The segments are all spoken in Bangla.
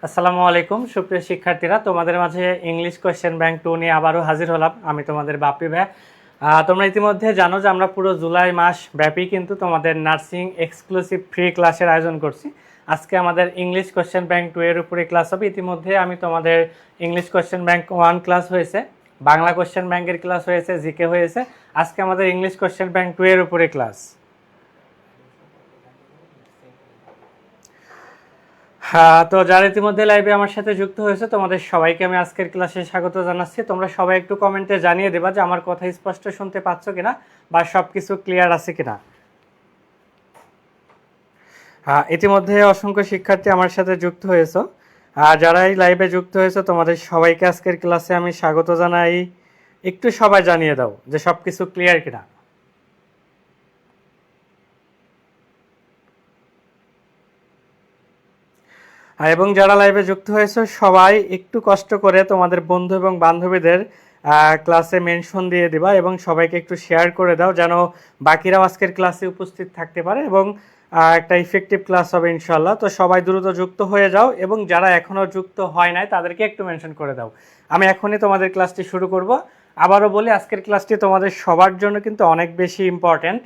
আসসালামু আলাইকুম সুপ্রিয় শিক্ষার্থীরা, তোমাদের মাঝে ইংলিশ কোয়েশ্চেন ব্যাংক 2 নিয়ে আবারও হাজির হলাম। আমি তোমাদের বাপি ভাই। তোমরা ইতিমধ্যে জানো যে আমরা পুরো জুলাই মাস ব্যাপী কিন্তু তোমাদের নার্সিং এক্সক্লুসিভ ফ্রি ক্লাসের আয়োজন করছি। আজকে আমাদের ইংলিশ কোয়েশ্চেন ব্যাংক 2 এর উপরে ক্লাস হবে। ইতিমধ্যে আমি তোমাদের ইংলিশ কোয়েশ্চেন ব্যাংক 1 ক্লাস হয়েছে, বাংলা কোয়েশ্চেন ব্যাংকের ক্লাস হয়েছে, জিকে হয়েছে। আজকে আমাদের ইংলিশ কোয়েশ্চেন ব্যাংক 2 এর উপরে ক্লাস। হ্যাঁ, তো যারা ইতিমধ্যে লাইভে আমার সাথে যুক্ত হয়েছে তোমাদের সবাইকে আমি আজকের ক্লাসে স্বাগত জানাচ্ছি। তোমরা সবাই একটু কমেন্টে জানিয়ে দেবা যে আমার কথা স্পষ্ট শুনতে পাচ্ছ কিনা বা সব কিছু ক্লিয়ার আছে কিনা। হ্যাঁ, ইতিমধ্যে অসংখ্য শিক্ষার্থী আমার সাথে যুক্ত হয়েছে। আর যারা এই লাইভে যুক্ত হয়েছে তোমাদের সবাইকে আজকের ক্লাসে আমি স্বাগত জানাই। একটু সবাই জানিয়ে দাও যে সব কিছু ক্লিয়ার কিনা। এবং যারা লাইভে যুক্ত হয়েছে সবাই একটু কষ্ট করে তোমাদের বন্ধু এবং বান্ধবীদের ক্লাসে মেনশন দিয়ে দিবা এবং সবাইকে একটু শেয়ার করে দাও যেন বাকিরাও আজকের ক্লাসে উপস্থিত থাকতে পারে এবং একটা ইফেক্টিভ ক্লাস হবে ইনশাল্লাহ। তো সবাই দ্রুত যুক্ত হয়ে যাও এবং যারা এখনও যুক্ত হয় নাই তাদেরকে একটু মেনশন করে দাও। আমি এখনই তোমাদের ক্লাসটি শুরু করব। আবারও বলি, আজকের ক্লাসটি তোমাদের সবার জন্য কিন্তু অনেক বেশি ইম্পর্ট্যান্ট।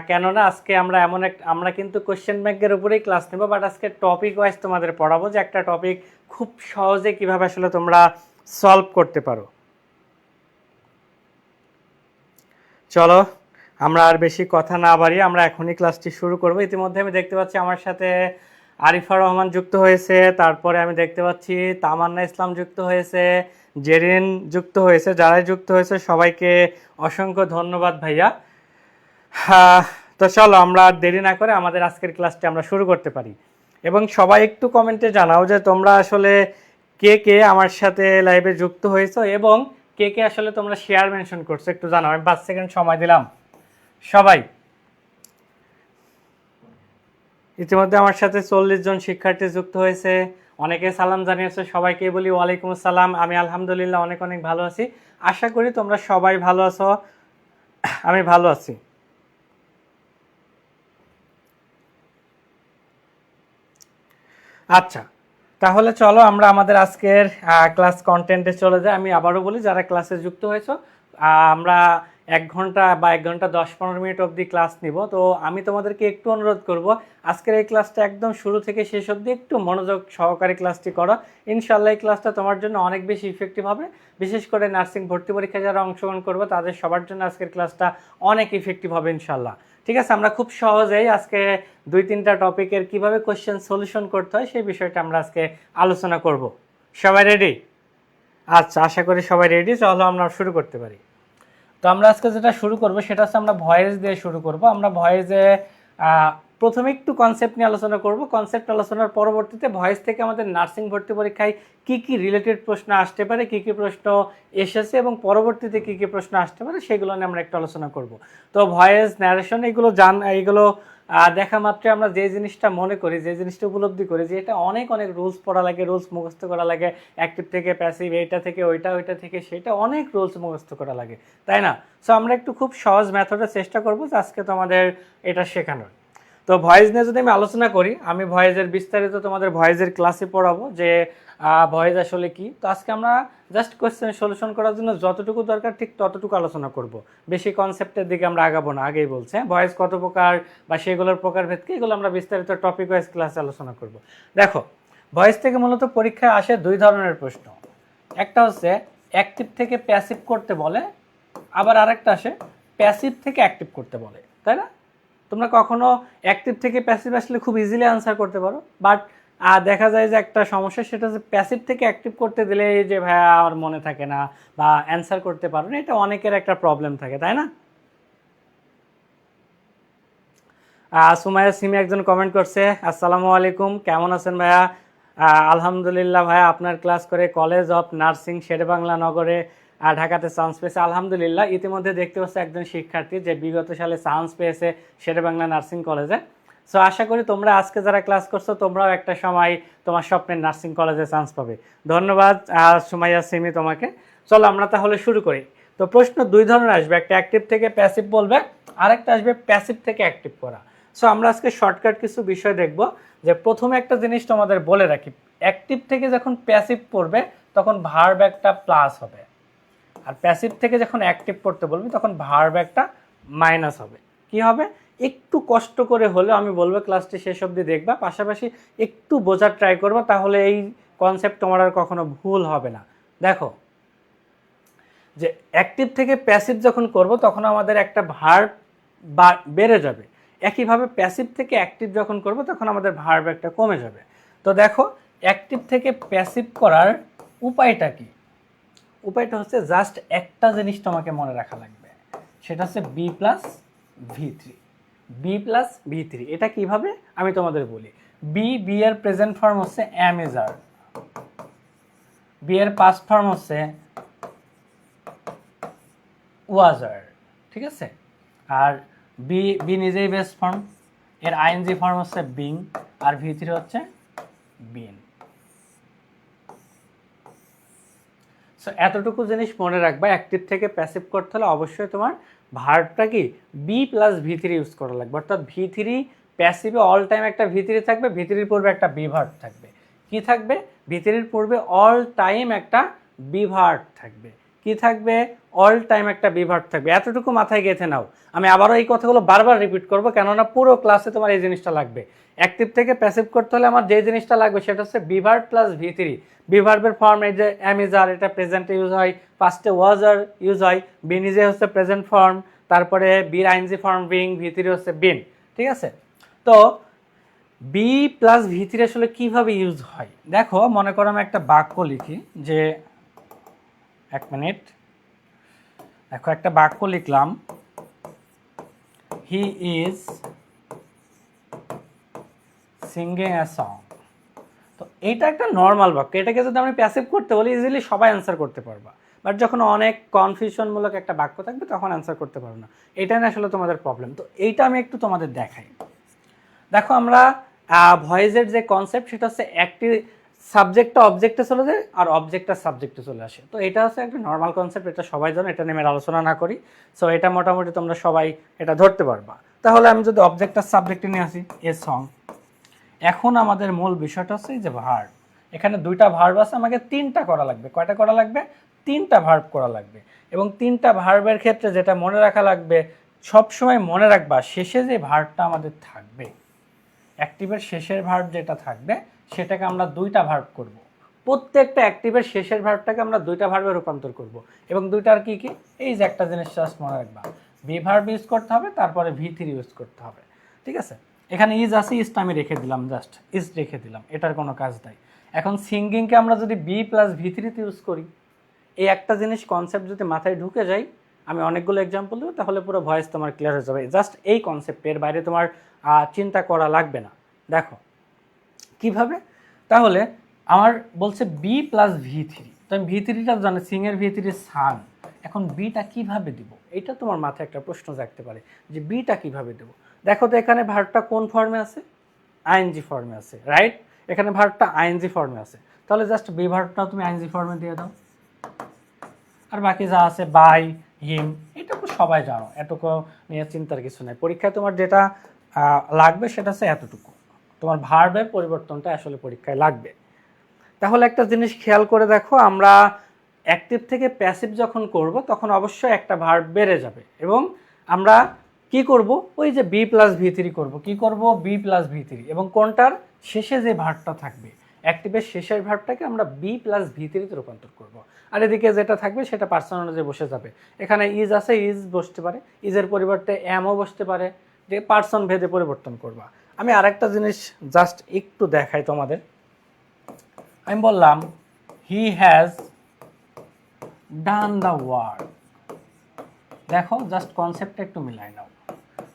কেননা আজকে আমরা কিন্তু কোশ্চেন ব্যাংকের উপরেই ক্লাস নেব, বাট আজকে টপিক ওয়াইজ তোমাদের পড়াবো যে একটা টপিক খুব সহজে কিভাবে আসলে তোমরা সলভ করতে পারো। চলো আমরা আর বেশি কথা না বাড়িয়ে আমরা এখনই ক্লাসটি শুরু করব। ইতিমধ্যে আমি দেখতে পাচ্ছি আমার সাথে আরিফা রহমান যুক্ত হয়েছে, তারপরে আমি দেখতে পাচ্ছি তামান্না ইসলাম যুক্ত হয়েছে, জেরিন যুক্ত হয়েছে। যারাই যুক্ত হয়েছে সবাইকে অসংখ্য ধন্যবাদ ভাইয়া। তো চলো আমরা দেরি না করে আমাদের আজকের ক্লাসটি আমরা শুরু করতে পারি। এবং সবাই একটু কমেন্টে জানাও যে তোমরা আসলে কে কে আমার সাথে লাইভে যুক্ত হয়েছো এবং কে কে আসলে তোমরা শেয়ার মেনশন করছো, একটু জানাও। আমি 5 সেকেন্ড সময় দিলাম। সবাই ইতিমধ্যে আমার সাথে 40 জন শিক্ষার্থী যুক্ত হয়েছে, অনেকে সালাম জানিয়েছে। সবাইকে বলি ওয়ালাইকুম আসসালাম। আমি আলহামদুলিল্লাহ অনেক অনেক ভালো আছি। আশা করি তোমরা সবাই ভালো আছো, আমি ভালো আছি। আচ্ছা, তাহলে চলো আমরা আমাদের আজকের ক্লাস কন্টেন্টে চলে যাই। আমি আবারও বলি, যারা ক্লাসে যুক্ত হয়েছো আমরা 1 ঘন্টা বা 1 ঘন্টা 10-15 মিনিট অবধি ক্লাস নিব। তো আমি তোমাদেরকে একটু অনুরোধ করব আজকের এই ক্লাসটা একদম শুরু থেকে শেষ অবধি একটু মনোযোগ সহকারে ক্লাসটি করো। ইনশাল্লাহ এই ক্লাসটা তোমার জন্য অনেক বেশি ইফেক্টিভ হবে। বিশেষ করে নার্সিং ভর্তি পরীক্ষায় যারা অংশগ্রহণ করবে তাদের সবার জন্য আজকের ক্লাসটা অনেক ইফেক্টিভ হবে ইনশাল্লাহ। ঠিক আছে, আমরা খুব সহজেই আজকে 2-3টা টপিকের কিভাবে কোশ্চেন সলিউশন করতে হয় সেই বিষয়টা আমরা আজকে আলোচনা করব। সবাই রেডি? আচ্ছা, আশা করি সবাই রেডি। চলো আমরা শুরু করতে পারি। তো আমরা আজকে যেটা শুরু করব সেটা হচ্ছে আমরা ভয়েস দিয়ে শুরু করব। আমরা ভয়েসে প্রথমে একটু কনসেপ্ট নিয়ে আলোচনা করব। কনসেপ্ট আলোচনার পরবর্তীতে ভয়েস থেকে আমাদের নার্সিং ভর্তি পরীক্ষায় কি কি রিলেটেড প্রশ্ন আসতে পারে, কি কি প্রশ্ন এসেছে এবং পরবর্তীতে কি কি প্রশ্ন আসতে পারে সেগুলো নিয়ে আমরা একটু আলোচনা করব। তো ভয়েস ন্যারেশন এইগুলো দেখা মাত্রই আমরা যে জিনিসটা মনে করি, যে জিনিসটা উপলব্ধি করি যে এটা অনেক অনেক রুলস পড়া লাগে, রুলস মুখস্থ করা লাগে, অ্যাক্টিভ থেকে প্যাসিভ, এইটা থেকে ওইটা, ওইটা থেকে সেটা, অনেক রুলস মুখস্থ করা লাগে, তাই না? সো আমরা একটু খুব সহজ মেথডে চেষ্টা করবো যে আজকে তোমাদের এটা শেখানোর। তো ভয়েস নিয়ে যদি আমি আলোচনা করি, আমি ভয়েসের বিস্তারিত তোমাদের ভয়েসের ক্লাসে পড়াবো যে ভয়েস আসলে কি। তো আজকে আমরা জাস্ট কোয়েশ্চেন সলিউশন করার জন্য যতটুকু দরকার ঠিক ততটুকু আলোচনা করব। বেশি কনসেপ্টের দিকে আমরা আগাবো না, আগেই বলছে। ভয়েস কত প্রকার বা সেগুলোর প্রকারভেদকে এগুলো আমরা বিস্তারিত টপিক ওয়াইজ ক্লাসে আলোচনা করব। দেখো, ভয়েস থেকে মূলত পরীক্ষায় আসে 2 ধরনের প্রশ্ন। একটা হচ্ছে অ্যাক্টিভ থেকে প্যাসিভ করতে বলে, আবার আরেকটা আসে প্যাসিভ থেকে অ্যাক্টিভ করতে বলে, তাই না? তোমরা কখনো অ্যাক্টিভ থেকে প্যাসিভ আসলে খুব ইজিলি আনসার করতে পারো, বাট দেখা যায় যে একটা সমস্যা, সেটা হচ্ছে প্যাসিভ থেকে অ্যাক্টিভ করতে দিলে যে ভাইয়া আমার মনে থাকে না বা অ্যান্সার করতে পারো না, এটা অনেকের একটা প্রবলেম থাকে, তাই না? সুমাইয়া সিমি একজন কমেন্ট করছে, আসসালামু আলাইকুম, কেমন আছেন ভাইয়া? আলহামদুলিল্লাহ ভাইয়া, আপনার ক্লাস করে কলেজ অফ নার্সিং শেরেবাংলা নগরে ঢাকাতে চান্স পেয়েছে। আলহামদুলিল্লাহ। ইতিমধ্যে দেখতে পাচ্ছি একজন শিক্ষার্থী যে বিগত সালে চান্স পেয়েছে শেরেবাংলা নার্সিং কলেজে। সো আশা করি তোমরা আজকে যারা ক্লাস করছো তোমরাও একটা সময় তোমার স্বপ্নের নার্সিং কলেজে চান্স পাবে। ধন্যবাদ সুমাইয়া সিমি তোমাকে। চলো আমরা তাহলে শুরু করি। তো প্রশ্ন 2 ধরনের আসবে, একটা অ্যাক্টিভ থেকে প্যাসিভ বলবে, আরেকটা আসবে প্যাসিভ থেকে অ্যাক্টিভ করা। সো আমরা আজকে শর্টকাট কিছু বিষয় দেখব। যে প্রথমে একটা জিনিস তোমাদের বলে রাখি, অ্যাক্টিভ থেকে যখন প্যাসিভ পড়বে তখন ভার্ব একটা প্লাস হবে, আর প্যাসিভ থেকে যখন অ্যাক্টিভ পড়তে বলবি তখন ভার্ব একটা মাইনাস হবে। কি হবে? একটু কষ্ট করে হলেও আমি বলবো ক্লাসটি শেষ অবধি দেখবা, পাশাপাশি একটু বোঝার ট্রাই করবা, তাহলে এই কনসেপ্ট তোমার আর কখনো ভুল হবে না। দেখো, যে অ্যাক্টিভ থেকে প্যাসিভ যখন করব তখন আমাদের একটা ভার্ব বেড়ে যাবে, একইভাবে প্যাসিভ থেকে অ্যাক্টিভ যখন করব তখন আমাদের ভার্ব একটা কমে যাবে। তো দেখো, অ্যাক্টিভ থেকে প্যাসিভ করার উপায়টা কি? উপায়টা হচ্ছে জাস্ট একটা জিনিস তোমাকে মনে রাখা লাগবে, সেটা হচ্ছে B plus V three. B plus V three, এটা কিভাবে আমি তোমাদের বলি। বি এর প্রেজেন্ট ফর্ম হচ্ছে অ্যাম ইজ আর, বি এর পাস্ট ফর্ম হচ্ছে ওয়াজ আর, ঠিক আছে? আর বি নিজেই বেস্ট ফর্ম, এর আইএনজি ফর্ম হচ্ছে বিং, আর ভি থ্রি হচ্ছে বিন। সো এতটুকু জিনিস মনে রাখবা, অ্যাক্টিভ থেকে প্যাসিভ করতে হলে অবশ্যই তোমার ভার্বটা কি B plus V three use করা লাগবে। অর্থাৎ ভি থ্রি প্যাসিভে অল টাইম একটা ভি থ্রি থাকবে, ভি থ্রির পূর্বে একটা বি ভার্ব থাকবে। কি থাকবে? ভি থ্রির পূর্বে অল টাইম একটা বি ভার্ব থাকবে। কি থাকবে? অল টাইম একটা বি ভার্ব থাকবে। এতটুকু মাথায় গেঁথে নাও। আমি আবারও এই কথাগুলো বারবার রিপিট করবো, কেননা পুরো ক্লাসে তোমার এই জিনিসটা লাগবে। অ্যাক্টিভ থেকে প্যাসিভ করতে হলে আমার যে জিনিসটা লাগবে সেটা হচ্ছে B verb plus V three. B ভার্বের ফর্ম এই যে অ্যাম ইজ আর, এটা প্রেজেন্টে ইউজ হয়, ফার্স্টে ওয়াজ আর ইউজ হয়, বি নিজে হচ্ছে প্রেজেন্ট ফর্ম, তারপরে বির ING form being, V three হচ্ছে বিন, ঠিক আছে? তো বি প্লাস ভি থ্রি আসলে কীভাবে ইউজ হয় দেখো, মনে করো আমি একটা বাক্য লিখি, যে এক মিনিট, দেখো একটা বাক্য লিখলাম, he is singing a song. তো এইটা একটা নর্মাল বাক্য, এটাকে যদি আমি প্যাসিভ করতে বলি ইজিলি সবাই অ্যান্সার করতে পারবা, বাট যখন অনেক কনফিউশনমূলক একটা বাক্য থাকবে তখন অ্যান্সার করতে পারবো না। এটা না আসলে তোমাদের প্রবলেম। তো এইটা আমি একটু তোমাদের দেখাই। দেখো, আমরা ভয়েসের যে কনসেপ্ট সেটা হচ্ছে একটি সাবজেক্টটা অবজেক্টে চলে যায় আর অবজেক্টটা সাবজেক্টে চলে আসে। তো এটা হচ্ছে একটা নর্মাল কনসেপ্ট, এটা সবাই জানো, এটা নিয়ে আলোচনা না করি। সো এটা মোটামুটি তোমরা সবাই এটা ধরতে পারবা। তাহলে আমি যদি অবজেক্টটা সাবজেক্টে নিয়ে আসি, এ সং, এখন আমাদের মূল বিষয়টা হচ্ছে যে ভার্ব। এখানে দুইটা ভার্ব আছে, আমাকে তিনটা করা লাগবে। কয়টা করা লাগবে? তিনটা ভার্ব করা লাগবে। এবং তিনটা ভার্বের ক্ষেত্রে যেটা মনে রাখা লাগবে, সবসময় মনে রাখবা শেষে যে ভার্বটা আমাদের থাকবে, অ্যাক্টিভের শেষের ভার্ব যেটা থাকবে সেটাকে আমরা দুইটা ভার্ব করব। প্রত্যেকটা অ্যাক্টিভের শেষের ভার্বটাকে আমরা দুইটা ভার্বে রূপান্তর করব। এবং দুইটার কি কি? এই যে একটা জিনিস জাস্ট মনে রাখবা, বি ভার্ব ইউজ করতে হবে, তারপরে ভি থ্রি ইউজ করতে হবে, ঠিক আছে? এখানে ইজ আছে, ইজটা আমি রেখে দিলাম, জাস্ট ইজ রেখে দিলাম, এটার কোনো কাজ নাই। এখন সিঙ্গিংকে আমরা যদি বি প্লাস ভি থ্রিতে ইউজ করি, এই একটা জিনিস কনসেপ্ট যদি মাথায় ঢুকে যায়, আমি অনেকগুলো এক্সাম্পল দেবো, তাহলে পুরো ভয়েস তোমার ক্লিয়ার হয়ে যাবে। জাস্ট এই কনসেপ্টের বাইরে তোমার চিন্তা করা লাগবে না। দেখো কিভাবে, তাহলে আমার বলছে বি প্লাস ভি থ্রি, তো আমি ভি থ্রিটা জানি, সিংয়ের ভি থ্রি সান। এখন বিটা কিভাবে দিব, এটা তোমার মাথায় একটা প্রশ্ন জাগতে পারে যে বিটা কিভাবে দেবো। দেখো তো এখানে ভার্বটা কোন ফর্মে আছে? আইএনজি ফর্মে আছে, রাইট? এখানে ভার্বটা আইএনজি ফর্মে আছে, তাহলে জাস্ট বি ভার্বটা তুমি আইএনজি ফর্মে দিয়ে দাও। আর বাকি যা আছে বাই, হিম, এটুকু সবাই জানো, এটুকু নিয়ে চিন্তার কিছু নেই। পরীক্ষায় তোমার যেটা লাগবে সেটা হচ্ছে এতটুকু, তোমার ভার্বের পরিবর্তনটা আসলে পরীক্ষায় লাগবে। তাহলে একটা জিনিস খেয়াল করে দেখো, আমরা অ্যাক্টিভ থেকে প্যাসিভ যখন করব তখন অবশ্যই একটা ভার্ব বেড়ে যাবে, এবং আমরা কি করব, ওই যে বি প্লাস ভি থ্রি করবো। কী করবো? বি প্লাস ভি থ্রি, এবং কোনটার শেষে যে ভার্বটা থাকবে, অ্যাক্টিভের শেষের ভার্বটাকে আমরা বি প্লাস ভি থ্রিতে রূপান্তর করবো। আর এদিকে যেটা থাকবে সেটা পার্সন অনুযায়ী বসে যাবে। এখানে ইজ আছে, ইজ বসতে পারে, ইজের পরিবর্তে এমও বসতে পারে, যে পার্সন ভেদে পরিবর্তন করবা। আমি আরেকটা জিনিস জাস্ট একটু দেখাই তোমাদের। আমি বললাম he has done the work. দেখো জাস্ট কনসেপ্টটা একটু মিলাই নাও,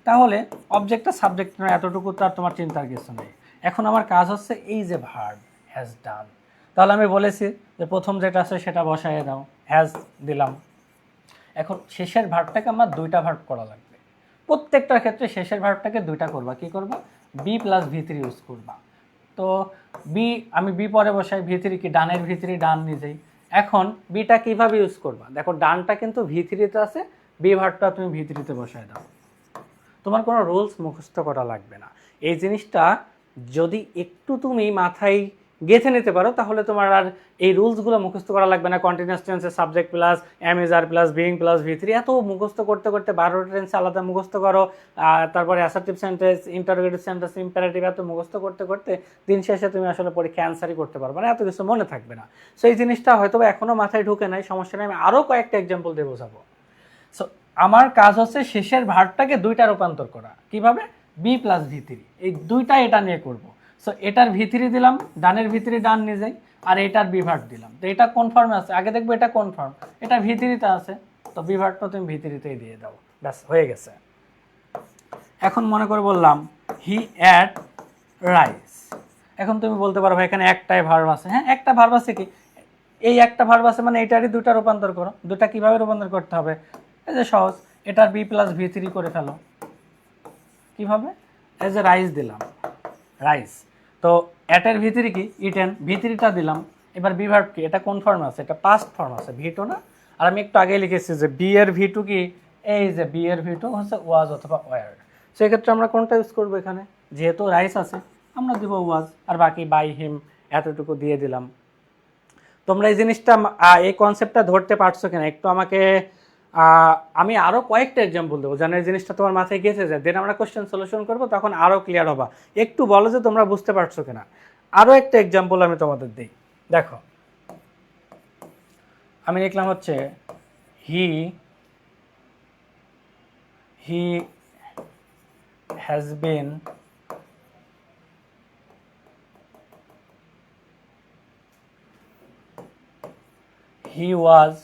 তাহলে অবজেক্টটা সাবজেক্ট নয়, এতটুকু তো আর তোমার চিন্তার কিছু নেই। এখন আমার কাজ হচ্ছে এই যে ভার্ব হ্যাজ ডান, তাহলে আমি বলেছি যে প্রথম যেটা আছে সেটা বসাইয়ে দাও, হ্যাজ দিলাম। এখন শেষের ভার্বটাকে আমার দুইটা ভার্ব করা লাগবে। প্রত্যেকটার ক্ষেত্রে শেষের ভার্বটাকে দুইটা করবা। কি করবা? B plus V three use করবা। তো বি, আমি বি পরে বসাই, ভি থ্রি কি ডানের ভি থ্রি ডান নিজেই। এখন বিটা কিভাবে ইউজ করবা? দেখো ডানটা কিন্তু ভি থ্রিতে আছে, বি ভার্বটা তুমি ভি থ্রিতে বসায় দাও। তোমার কোনো রুলস মুখস্থ করা লাগবে না। এই জিনিসটা যদি একটু তুমি মাথায় গেঁথে নিতে পারো তাহলে তোমার আর এই রুলসগুলো মুখস্থ করা লাগবে না। কন্টিনিউয়াস টেন্সের সাবজেক্ট প্লাস এমএসআর প্লাস বিইং প্লাস ভি3 এত মুখস্থ করতে করতে 12টা টেন্স আলাদা মুখস্থ করো, তারপরে assertive sentence, interrogative sentence, imperative, এত মুখস্থ করতে করতে দিন শেষে তুমি আসলে পরীক্ষা অ্যান্সারই করতে পারবে না, এত কিছু মনে থাকবে না। সো এই জিনিসটা হয়তো এখনও মাথায় ঢুকে নাই, সমস্যা নেই, আমি আরও কয়েকটা এক্সাম্পল দিয়ে বোঝাবো। সো আমার কাজ হচ্ছে শেষের ভার্বটাকে দুইটা রূপান্তর করা। কিভাবে? বি প্লাস ভি3, এই দুইটা এটা নিয়ে করব। সো এটার ভি3 দিলাম, ডানের ভি3 ডান নিয়ে যাই, আর এটার বিভার্ট দিলাম। তো এটা কোন ফর্মে আছে আগে দেখবো, এটা কোন ফর্ম, এটা ভি3তে আছে, তো বিভার্টটা তুমি ভি3তেই দিয়ে দাও, ব্যাস হয়ে গেছে। এখন মনে করে বললাম হি অ্যাট রাইস। এখন তুমি বলতে পারো ভাই এখানে একটাই ভার্ব আছে। হ্যাঁ, একটা ভার্ব আছে, কি এই একটা ভার্ব আছে মানে এটারই দুটা রূপান্তর করো। দুটা কিভাবে রূপান্তর করতে হবে? এই যে সহজ, এটার বি প্লাস ভি3 করে ফেলো। কিভাবে? এই যে রাইস দিলাম, রাইস, তো অ্যাটের ভি3 কি ইটেন, ভি3টা দিলাম। এবার বি ভার্ব কি, এটা কোন ফর্ম আছে, এটা পাস্ট ফর্ম আছে, ভি2 না। আর আমি একটু আগে লিখেছি যে বি এর ভি2 কি, এই যে বি এর ভি2 হচ্ছে ওয়াজ অথবা ওয়ার। সেক্ষেত্রে আমরা কোনটা ইউজ করবো এখানে? যেহেতু রাইস আছে আমরা দিব ওয়াজ, আর বাকি বাই হিম এতটুকু দিয়ে দিলাম। তোমরা এই জিনিসটা, এই কনসেপ্টটা ধরতে পারছো কিনা একটু আমাকে, আমি আরও কয়েকটা এক্সাম্পল দেবো যেন এই জিনিসটা তোমার মাথায় গেঁথে যায়, দেন আমরা কোশ্চেন সলিউশন করবো, তখন আরও ক্লিয়ার হবা। একটু বলো যে তোমরা বুঝতে পারছো কিনা। আরও একটা এক্সাম্পল আমি তোমাদের দিই, দেখো আমি লিখলাম হচ্ছে he has been he was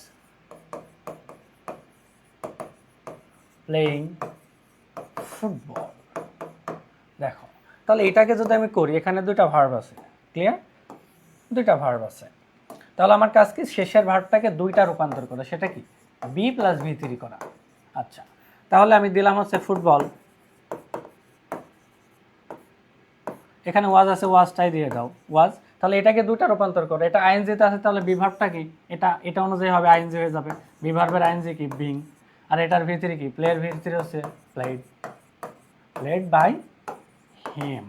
playing football। দেখো তাহলে এটাকে যদি আমি করি, এখানে দুইটা ভার্ব আছে, ক্লিয়ার, দুইটা ভার্ব আছে, তাহলে আমার কাজ কি শেষের ভার্বটাকে দুইটা রূপান্তর করা, সেটা কি বি প্লাস ভি3 করা। আচ্ছা, তাহলে আমি দিলাম হচ্ছে ফুটবল, এখানে ওয়াজ আছে, ওয়াজটাই দিয়ে দাও ওয়াজ। তাহলে এটাকে দুইটা রূপান্তর করো, এটা আইএনজিতে আছে, তাহলে বিভার্বটা কি, এটা অনুযায়ী হবে আইএনজি হয়ে যাবে। বিভার্বের আইএনজি কি বিং, আর এটার ভি3 কি, প্লেয়ার ভি3 হচ্ছে played, played by him,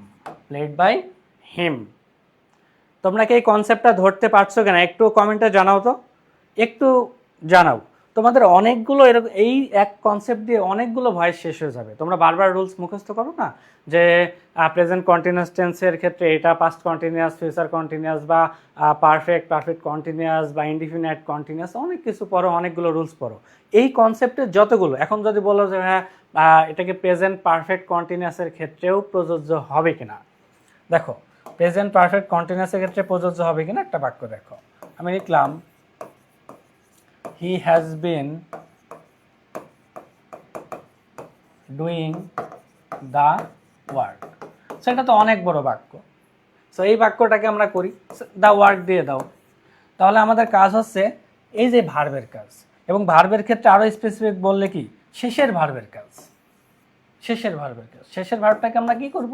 played by him. তোমরা কি এই কনসেপ্টটা ধরতে পারছো কিনা একটু কমেন্টে জানাও তো, একটু জানাও। তোমাদের অনেকগুলো এরকম এই এক কনসেপ্ট দিয়ে অনেকগুলো ভয়েস শেষ হয়ে যাবে। তোমরা বারবার রুলস মুখস্থ করো না, যে প্রেজেন্ট কন্টিনিউয়াস টেন্সের ক্ষেত্রে এটা পাস্ট কন্টিনিউয়াস, ফিউচার কন্টিনিউয়াস, বা পারফেক্ট কন্টিনিউয়াস, বা ইনডিফিনাইট কন্টিনিউয়াস, অনেক কিছু পড়ো, অনেকগুলো রুলস পড়ো। এই কনসেপ্টের যতগুলো, এখন যদি বলো যে হ্যাঁ এটাকে প্রেজেন্ট পারফেক্ট কন্টিনিউয়াসের ক্ষেত্রেও প্রযোজ্য হবে কিনা, দেখো প্রেজেন্ট পারফেক্ট কন্টিনিউয়াসের ক্ষেত্রে প্রযোজ্য হবে কিনা একটা বাক্য দেখো, আমি লিখলাম he has been doing the work। সেটা তো অনেক বড় বাক্য, সো এই বাক্যটাকে আমরা করি দ্য ওয়ার্ক দিয়ে দাও। তাহলে আমাদের কাজ হচ্ছে এই যে ভার্বের কাজ, এবং ভার্বের ক্ষেত্রে আরও স্পেসিফিক বললে কি শেষের ভার্বের কাজ, শেষের ভার্বের কাজ, শেষের ভার্বটাকে আমরা কি করব,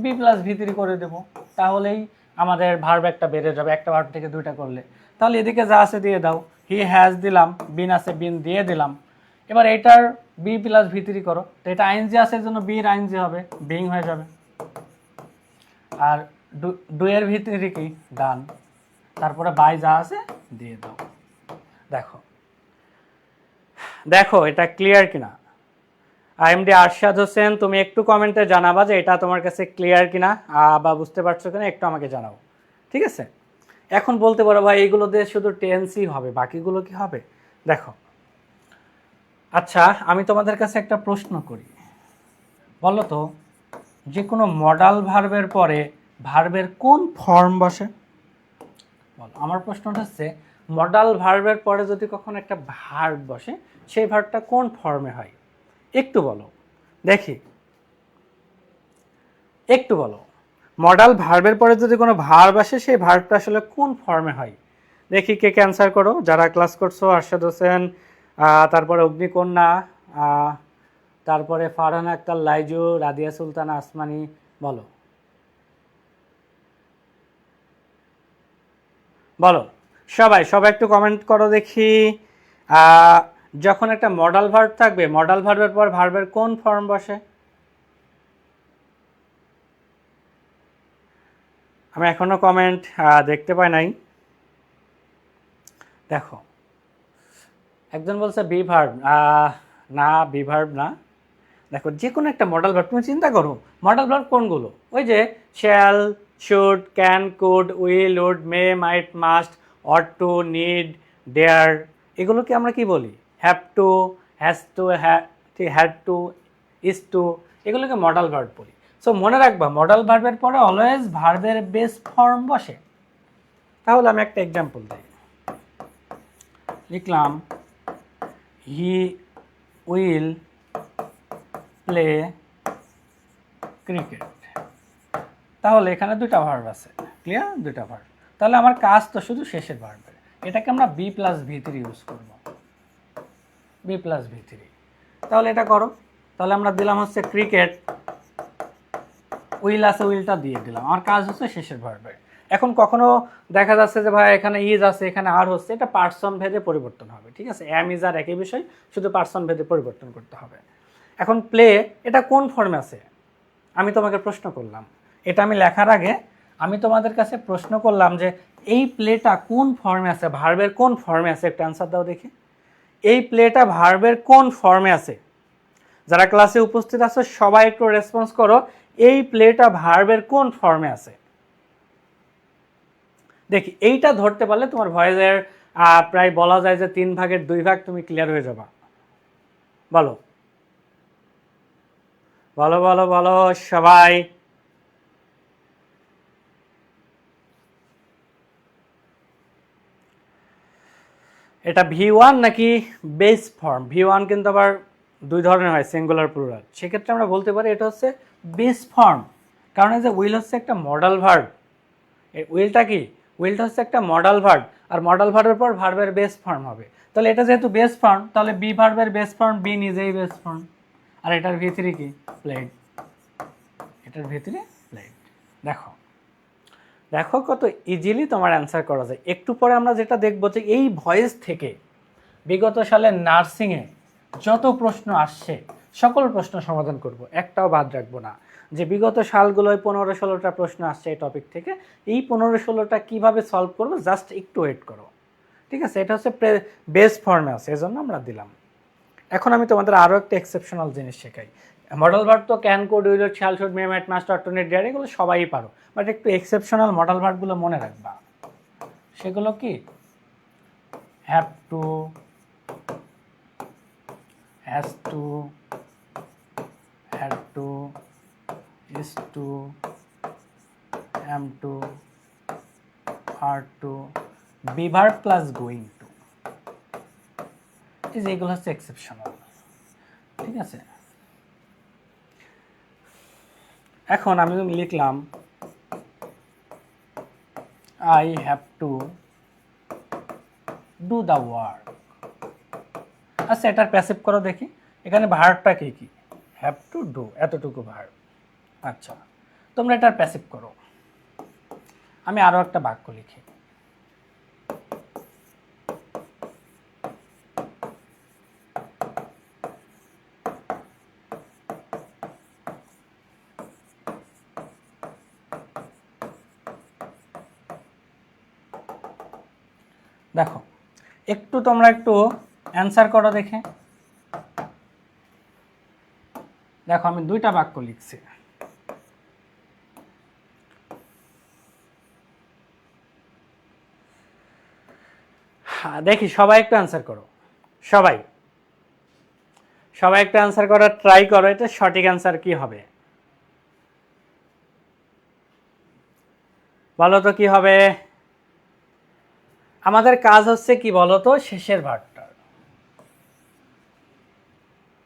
বি প্লাস ভি3 করে দেব, তাহলেই আমাদের ভার্ব একটা বেড়ে যাবে, একটা ভার্ব থেকে দুইটা করলে। তাহলে এদিকে যা আছে দিয়ে দাও, হি হ্যাজ দিলাম, বিন আছে বিন দিয়ে দিলাম। এবার এটার বি প্লাস ভি3 করো, তো এটা আইএনজি আছে, এর জন্য বির আইএনজি হবে, বিং হয়ে যাবে। আর ডুয়ের ভি3 কি ডান, তারপরে বাই যা আছে দিয়ে দাও। দেখো দেখো এটা ক্লিয়ার কিনা। আইএমডি আরশাদ হোসেন, তুমি একটু কমেন্টে জানাবা যে এটা তোমার কাছে ক্লিয়ার কিনা, বা বুঝতে পারছো কিনা, একটু আমাকে জানাও, ঠিক আছে। এখন বলতে পারো ভাই এগুলো দিয়ে শুধু টেন্সই হবে, বাকিগুলো কি হবে? দেখো আচ্ছা, আমি তোমাদের কাছে একটা প্রশ্ন করি, বলো তো যে কোনো মডাল ভার্বের পরে ভার্বের কোন ফর্ম বসে? বলো, আমার প্রশ্নটা হচ্ছে মডাল ভার্বের পরে যদি কখনো একটা ভার্ব বসে, সেই ভার্বটা কোন ফর্মে হয়? একটু বলো দেখি, একটু বলো। মডাল ভার্বের পরে যদি কোনো ভার্ব আসে, সেই ভার্বটা আসলে কোন ফর্মে হয়? দেখি কে ক্যান্সার করো, যারা ক্লাস করছো, আরশাদ হোসেন, তারপরে অগ্নিকন্যা, তারপরে ফারহান আক্তার লাইজু, রাদিয়া সুলতানা আসমানি, বলো বলো সবাই একটু কমেন্ট করো দেখি। যখন একটা মডাল ভার্ব থাকবে, মডাল ভার্বের পর ভার্বের কোন ফর্ম বসে? আমি এখনো কমেন্ট দেখতে পাই নাই। দেখো একজন বলছে বি ভার্ব, না বি ভার্ব না। দেখো যে কোনো একটা মডেল ভার্ব তুমি চিন্তা করো, মডেল ভার্ব কোনগুলো? ওই যে shall, should, can, could, will, would, may, might, must, ought to, need, dare, এগুলোকে আমরা কি বলি? Have to, has to, had to, is to, এগুলোকে মডেল ভার্ব বলি। সো মনে রাখবা মডেল ভার্বের পরে অলওয়েজ ভার্বের বেস ফর্ম বসে। তাহলে আমি একটা এক্সাম্পল দিই, লিখলাম হি উইল প্লে ক্রিকেট। তাহলে এখানে দুটা ভার্ব আছে, ক্লিয়ার? দুটা ভার্ব। তাহলে আমার কাজ তো শুধু শেষের ভার্বের, এটাকে আমরা B plus V three use করবো, বি প্লাস ভি থ্রি। তাহলে এটা করো। তাহলে আমরা দিলাম হচ্ছে ক্রিকেট, উইল আছে, উইলটা দিয়ে দিলাম, আমার কাজ হচ্ছে শেষের ভার্বের। এখন কখনো দেখা যাচ্ছে যে ভাই এখানে ইজ আছে, এখানে আর হচ্ছে, এটা পার্সন ভেদে পরিবর্তন হবে, ঠিক আছে? এম ইজ আর একই বিষয়, শুধু পার্সন ভেদে পরিবর্তন করতে হবে। এখন প্লে, এটা কোন ফর্মে আছে আমি তোমাকে প্রশ্ন করলাম, এটা আমি লেখার আগে আমি তোমাদের কাছে প্রশ্ন করলাম যে এই প্লেটা কোন ফর্মে আছে, ভার্বের কোন ফর্মে আছে, একটু অ্যান্সার দাও দেখি। এই প্লেটা ভার্বের কোন ফর্মে আছে? যারা ক্লাসে উপস্থিত আছো সবাই একটু রেসপন্স করো, এই প্লেটা ভার্বের কোন ফর্মে আছে দেখি। এইটা ধরতে পারলে তোমার ভয়েসের প্রায় বলা যায় যে 3 ভাগের 2 ভাগ তুমি ক্লিয়ার হয়ে যাবা। বলো বলো বলো বলো সবাই। এটা V1 নাকি বেস ফর্ম? V1 কিন্তু আবার 2 ধরনের হয়, সিঙ্গুলার প্লুরাল। সেক্ষেত্রে আমরা বলতে পারি এটা হচ্ছে বেস ফর্ম, কারণ এই যে উইল হচ্ছে একটা মডেল ভার্ব। এই উইলটা কি? উইলটা হচ্ছে একটা মডেল ভার্ব, আর মডেল ভার্বের পর ভার্বের বেস ফর্ম হবে। তাহলে এটা যেহেতু বেস ফর্ম, তাহলে বি ভার্বের বেস ফর্ম, বি নিজেই বেস ফর্ম। আর এটার ভিতরে কি? প্লেড। এটার ভিতরে প্লেড। দেখো দেখো কত ইজিলি তোমার অ্যান্সার করা যায়। একটু পরে আমরা যেটা দেখবো যে এই ভয়েস থেকে বিগত সালের নার্সিংয়ে যত প্রশ্ন আসছে সকল প্রশ্ন সমাধান করব, একটাও বাদ রাখবো না। যে বিগত সালগুলোয় 15-16টা প্রশ্ন আসছে এই টপিক থেকে, এই 15-16টা কীভাবে সলভ করবো জাস্ট একটু ওয়েট করো, ঠিক আছে? এটা হচ্ছে বেস ফর্মে আছে, এজন্য আমরা দিলাম। এখন আমি তোমাদের আরও একটা এক্সেপশনাল জিনিস শেখাই। মডেল ভার্ব তো can, could, will, shall, should, may, might, must, ought to, need, dare, এগুলো সবাই পারো, বাট একটু এক্সেপশনাল মডেল ভার্বগুলো মনে রাখবা। সেগুলো কি? Have to, has to, had to, is to, am to, are to, be verb plus going to, এই যে এগুলো হচ্ছে এক্সেপশনাল, ঠিক আছে? এখন আমি লিখলাম I have to do the work. আচ্ছা এটার প্যাসিভ করো দেখি, এখানে ভার্বটা কি কি? হ্যাভ টু ডু, এতটুকু ভার্ব। আচ্ছা তোমরা এটার প্যাসিভ করো, আমি আরও একটা বাক্য লিখি। দেখো একটু তোমরা একটু অ্যান্সার করো দেখে। দেখো আমি 2টা বাক্য লিখছি। দেখি সবাই একটু অ্যান্সার করো, সবাই সবাই একটু অ্যান্সার করার ট্রাই করো, এটা সঠিক অ্যান্সার কি হবে বলো তো? কি হবে? আমাদের কাজ হচ্ছে কি বলো তো? শেষের ভার্বটার,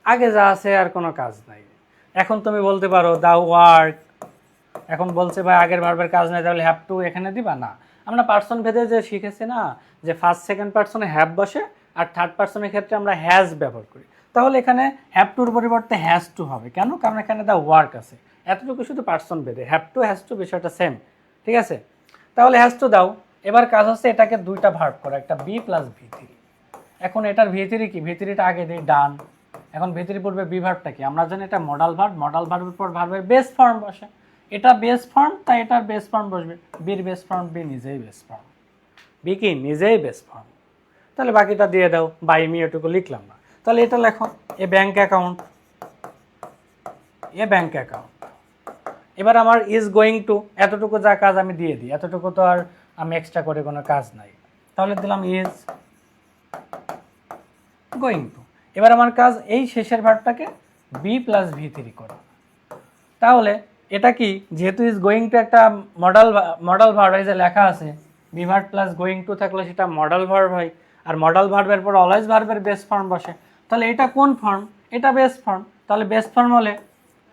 আগে যা আছে আর কোনো কাজ নাই। এখন তুমি বলতে পারো দা ওয়ার্ক, এখন বলছে ভাই আগের ভার্বের কাজ নাই, তাহলে হ্যাভ টু এখানে দিবা না। আমরা পার্সন ভেদে যে শিখেছি না, যে ফার্স্ট সেকেন্ড পার্সনে হ্যাভ বসে আর থার্ড পার্সনের ক্ষেত্রে আমরা হ্যাজ ব্যবহার করি। তাহলে এখানে হ্যাভ টুর পরিবর্তে হ্যাজ টু হবে, কেন? কারণ এখানে দা ওয়ার্ক আছে। এতটুকু শুধু পার্সন ভেদে, হ্যাভ টু হ্যাজ টু বিষয়টা সেম, ঠিক আছে? তাহলে হ্যাজ টু দাও। এবার কাজ হচ্ছে এটাকে 2টা ভার্ব করা, একটা বি প্লাস ভি থ্রি। এখন এটার ভি থ্রি কি? ভি থ্রিটা আগে দিই, ডান। এখন ভি থ্রি পড়বে বি ভার্বটা কি? আমরা জানি এটা মডাল ভার্ব, মডাল ভার্বের পর ভার্বের বেস ফর্ম বসে। এটা বেস ফর্ম, তাই এটার বেস ফর্ম বসবে। বির বেস ফর্ম বি নিজেই বেস ফর্ম, বি কি নিজেই বেস ফর্ম। তাহলে বাকিটা দিয়ে দাও, বাই মি এটুকু লিখলাম না। তাহলে এটা লেখো, এ ব্যাংক অ্যাকাউন্ট, এ ব্যাংক অ্যাকাউন্ট। এবার আমার ইজ গোয়িং টু, এতটুকু যা কাজ আমি দিয়ে দিই, এতটুকু তো আর আমি এক্সট্রা করে কোনো কাজ নাই। তাহলে দিলাম ইজ গোয়িং টু। এবার আমার কাজ এই শেষের ভার্বটাকে বি প্লাস ভি থ্রি করা। তাহলে এটা কি, যেহেতু ইজ গোয়িং টু একটা মডেল ভার্ব, এই যে লেখা আছে B verb plus going two থাকলে সেটা মডেল ভার্ব হয়, আর মডেল ভার্বের পর অলওয়েজ ভার্বের বেস ফর্ম বসে। তাহলে এটা কোন ফর্ম? এটা বেস ফর্ম। তাহলে বেস ফর্ম হলে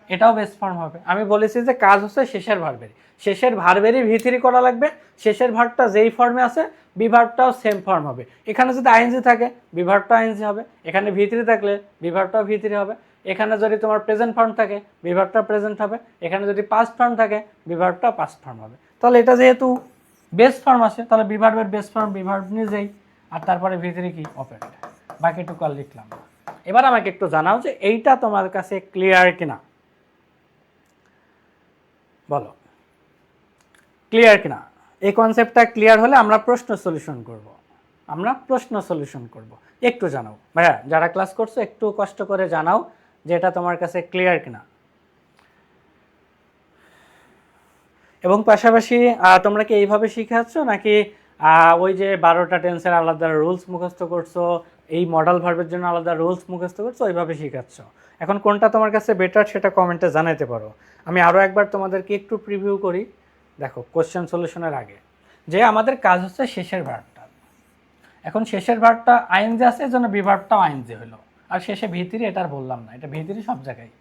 এটাও বেস ফর্ম হবে। আমি বলেছি যে কাজ হচ্ছে শেষের ভার্বের, শেষের ভার্বেরই ভি থ্রি করা লাগবে। শেষের ভার্বটা যেই ফর্মে আছে বি ভার্বটাও সেম ফর্ম হবে। এখানে যদি আইএনজি থাকে বি ভার্বটা আইএনজি হবে, এখানে ভি থ্রি থাকলে বি ভার্বটাও ভি থ্রি হবে। এখানে যদি তোমার প্রেজেন্ট ফর্ম থাকে বি ভার্বটা প্রেজেন্ট হবে, এখানে যদি পাস্ট ফর্ম থাকে বি ভার্বটা পাস্ট ফর্ম হবে। তাহলে এটা যেহেতু বেস ফর্ম আছে, তাহলে বি ভার্বের বেস ফর্ম বি ভার্ব নিজেই, আর তারপরে ভি থ্রি কি অপারেটর, বাকিটুকু আর লিখলাম না। এবার আমাকে একটু জানাও যে এইটা তোমার কাছে ক্লিয়ার কিনা, বলো ক্লিয়ার কিনা। এই কনসেপ্টটা ক্লিয়ার হলে আমরা প্রশ্ন সলিউশন করব, একটু জানাও ভাইয়া, যারা ক্লাস করছো একটু কষ্ট করে জানাও যে এটা তোমার কাছে ক্লিয়ার কিনা। এবং পাশাপাশি তোমরা কি এইভাবে শিখাচ্ছ নাকি ওই যে 12টা টেন্সের আলাদা রুলস মুখস্থ করছো, এই মডেল ভার্বের জন্য আলাদা রুলস মুখস্থ করছো, ওইভাবে শিখাচ্ছ? এখন কোনটা তোমার কাছে বেটার সেটা কমেন্টে জানাতে পারো। আমি আরও একবার তোমাদেরকে একটু প্রিভিউ করি। দেখো কোশ্চেন সলিউশনের আগে যে আমাদের কাজ হচ্ছে শেষের ভার্বটা। এখন শেষের ভার্বটা আইএনজি আছে, এর জন্য বি ভার্বটাও আইএনজি হলো, আর শেষে ভিতরি, এটা আর বললাম না, এটা ভিতরি সব জায়গায়।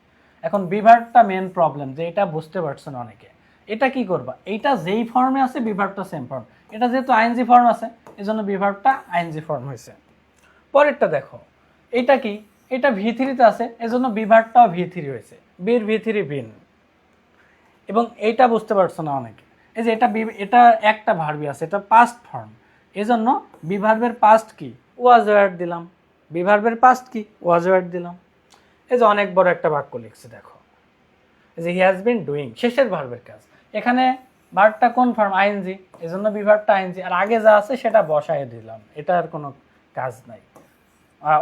এখন বি ভার্বটা মেন প্রবলেম, যে এটা বুঝতে পারছো না অনেকে। এটা কি করবা, এইটা যেই ফর্মে আছে বি ভার্বটা সেম ফর্ম, এটা যেহেতু আইএনজি ফর্ম আছে এজন্য বি ভার্বটা আইএনজি ফর্ম হয়েছে। পরেরটা দেখো, এটা কি, এটা ভি থ্রিতে আছে এজন্য বি ভার্বটাও ভি থ্রি হয়েছে, বির ভি থ্রি বিন। এবং এইটা বুঝতে পারছো না অনেকে, এই যে এটা একটা ভার্বই আছে, এটা পাস্ট ফর্ম, এজন্য বি ভার্বের পাস্ট কি ওয়াজ ওয়ার দিলাম, বি ভার্বের পাস্ট কি ওয়াজ ওয়ার দিলাম। এই যে অনেক বড় একটা বাক্য লিখছে দেখো, এই যে হি হ্যাজ বিন ডুইং, শেষের ভার্বের কাজ। এখানে ভার্বটা কোন ফর্ম? আইএনজি, এজন্য বি ভার্বটা আইএনজি, আর আগে যা আছে সেটা বসায় দিলাম, এটার কোনো কাজ নাই।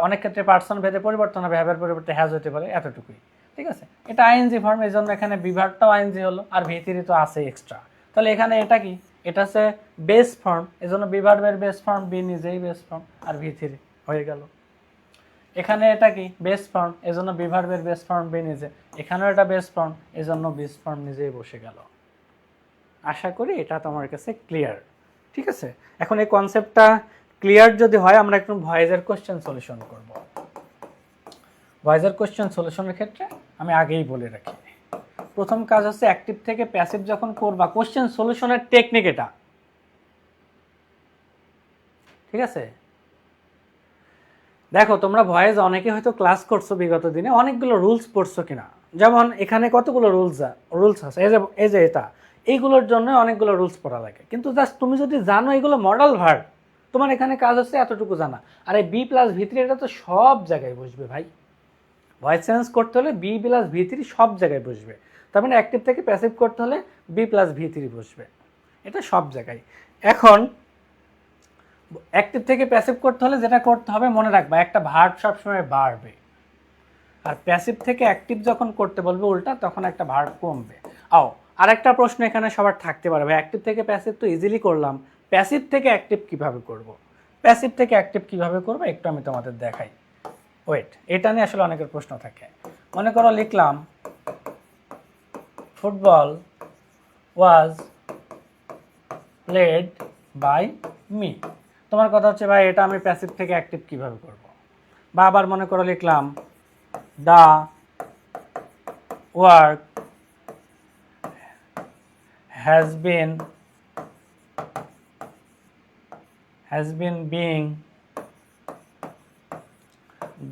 অনেক ক্ষেত্রে পার্সন ভেদে পরিবর্তন হবে, হ্যাভের পরিবর্তে হ্যাজ হতে পারে, এতটুকুই। ঠিক আছে, এটা আইএনজি ফর্ম, এই জন্য এখানে বি ভার্বটাও আইএনজি হলো, আর ভি থ্রি তো আছে এক্সট্রা। তাহলে এখানে এটা কি, এটা হচ্ছে বেস ফর্ম, এই জন্য বি ভার্বের বেস ফর্ম বি নিজেই বেস ফর্ম, আর ভি থ্রি হয়ে গেল। এখানে এটা কি বেস ফর্ম, এজন্য বি ভার্বের বেস ফর্ম বি নিজে, এখানেও এটা বেস ফর্ম, এজন্য বেস ফর্ম নিজেই বসে গেল। আশা করি এটা তোমার কাছে ক্লিয়ার। ঠিক আছে, এখন এই কনসেপ্টটা ক্লিয়ার যদি হয় আমরা একটু ভয়েসের কোশ্চেন সলিউশন করব। ভয়েসের কোশ্চেন সলিউশনের ক্ষেত্রে আমি আগেই বলে রাখি, প্রথম কাজ হচ্ছে অ্যাক্টিভ থেকে প্যাসিভ যখন করবা, কোশ্চেন সলিউশনের টেকনিক এটা। ঠিক আছে, দেখো তোমরা ভয়েস অনেকে হয়তো ক্লাস করছো বিগত দিনে, অনেকগুলো রুলস পড়ছো কিনা। যেমন এখানে কতগুলো রুলস আছে, এই যে এটা, এইগুলোর জন্য অনেকগুলো রুলস পড়া লাগে। কিন্তু জাস্ট তুমি যদি জানো এগুলো মডেল ভার্ব, তোমার এখানে কাজ হচ্ছে এতটুকু জানা। আর এই বি প্লাস ভি থ্রি এটা তো সব জায়গায় বসবে ভাই, ভয়েস চেঞ্জ করতে হলে বি প্লাস ভি থ্রি সব জায়গায় বসবে। তার মানে অ্যাক্টিভ থেকে প্যাসিভ করতে হলে বি প্লাস ভি থ্রি বসবে, এটা সব জায়গায়। এখন অ্যাক্টিভ থেকে প্যাসিভ করতে হলে যেটা করতে হবে মনে রাখবা, একটা ভার্ব সবসময় বাড়বে, আর প্যাসিভ থেকে অ্যাক্টিভ যখন করতে বলবে উল্টা, তখন একটা ভার্ব কমবে। আরেকটা প্রশ্ন এখানে সবার থাকতে পারবে, অ্যাক্টিভ থেকে প্যাসিভ তো ইজিলি করলাম, প্যাসিভ থেকে অ্যাক্টিভ কিভাবে করব? প্যাসিভ থেকে অ্যাক্টিভ কিভাবে করব একটু আমি তোমাদের দেখাই। ওয়েট, এটা নিয়ে আসলে অনেকের প্রশ্ন থাকে। মনে করো লিখলাম football was played by me. তোমার কথা হচ্ছে ভাই এটা আমি প্যাসিভ থেকে অ্যাক্টিভ কিভাবে করব? বা আবার মনে করো লিখলাম the work has been being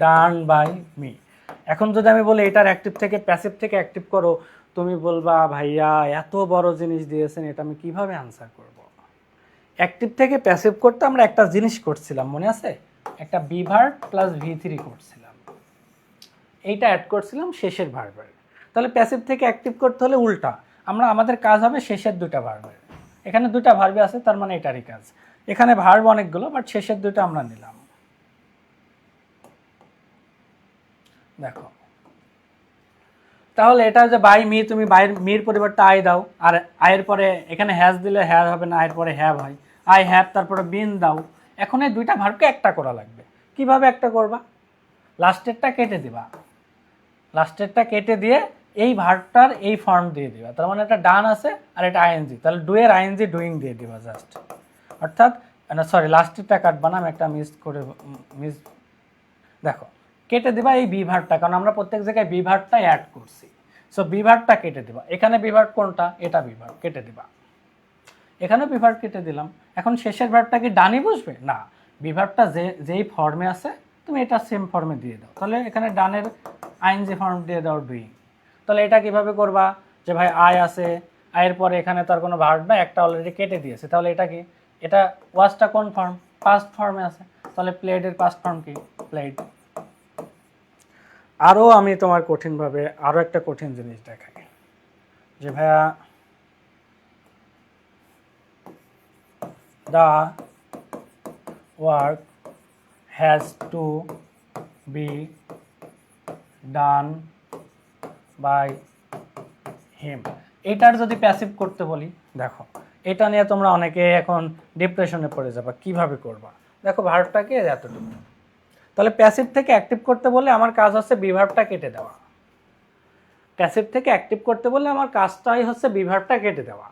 done by me. এখন যদি আমি বলি এটার অ্যাক্টিভ থেকে প্যাসিভ থেকে অ্যাক্টিভ করো, তুমি বলবা ভাইয়া এত বড় জিনিস দিয়েছেন, এটা আমি কিভাবে আনসার করব? অ্যাক্টিভ থেকে প্যাসিভ করতে আমরা একটা জিনিস করছিলাম, মনে আছে? একটা B verb plus V three করছিলাম, এইটা অ্যাড করছিলাম শেষের ভার্বের। তাহলে প্যাসিভ থেকে অ্যাক্টিভ করতে হলে উল্টা, আমরা আমাদের কাজ হবে শেষের দুইটা ভার্বের। এখানে দুইটা ভার্বই আছে, তার মানে এটারই কাজ। এখানে ভার্ব অনেকগুলো, বাট শেষের দুইটা আমরা নিলাম। দেখো তাহলে এটা যে বাই মি, তুমি বাইর মির পরিবর্তে আই দাও, আর আয়ের পরে এখানে হ্যাজ দিলে হ্যাভ হবে না, আয়ের পরে হ্যাভ হয়। আই হ্যাভ, তারপরে বিন দাও। এখন এই দুইটা ভার্বকে একটা করা লাগবে। কিভাবে একটা করবা? লাস্টেরটা কেটে দিবা, লাস্টেরটা কেটে দিয়ে এই ভার্বটার এই ফর্ম দিয়ে দিবা। তার মানে এটা ডান আছে আর এটা আইএনজি, তাহলে ডু এর আইএনজি ডুইং দিয়ে দিবা জাস্ট। অর্থাৎ না সরি, লাস্টেরটা কাটবা না, আমি একটা মিস দেখো কেটে দিবা এই বি ভার্বটা, কারণ আমরা প্রত্যেক জায়গায় বি ভার্বটা অ্যাড করছি। সো বি ভার্বটা কেটে দিবা। এখানে বি ভার্ব কোনটা? এটা বি ভার্ব, কেটে দিবা। এখানেও বি ভার্ব কেটে দিলাম। এখন শেষের ভার্বটা কি ডানই বসবে? না, বি ভার্বটা যেই ফর্মে আছে তুমি এটা সেম ফর্মে দিয়ে দাও। তাহলে এখানে ডানের আইএনজি ফর্ম দিয়ে দাও ডুইং। তাহলে এটা কিভাবে করবা? যে ভাই আয় আছে, আয়ের পরে এখানে তার কোনো ভার্ব না, একটা অলরেডি কেটে দিয়েছে। তাহলে এটা কি? এটা ওয়াজটা কোন ফর্ম? পাস্ট ফর্মে আছে। তাহলে প্লেডের পাস্ট ফর্ম কি? প্লেড। আরও আমি তোমার কঠিনভাবে আরও একটা কঠিন জিনিস দেখাই, যে ভাইয়া the work has to be done by him। এটার যদি প্যাসিভ করতে বলি, দেখো এটা নিয়ে তোমরা অনেকে এখন ডিপ্রেশনে পড়ে যাবা, কিভাবে করবা? দেখো ভার্বটাকে এতটুকু, তাহলে প্যাসিভ থেকে অ্যাক্টিভ করতে বললে আমার কাজ হচ্ছে বি ভার্বটা কেটে দেওয়া। প্যাসিভ থেকে অ্যাক্টিভ করতে বললে আমার কাজটাই হচ্ছে বি ভার্বটা কেটে দেওয়া,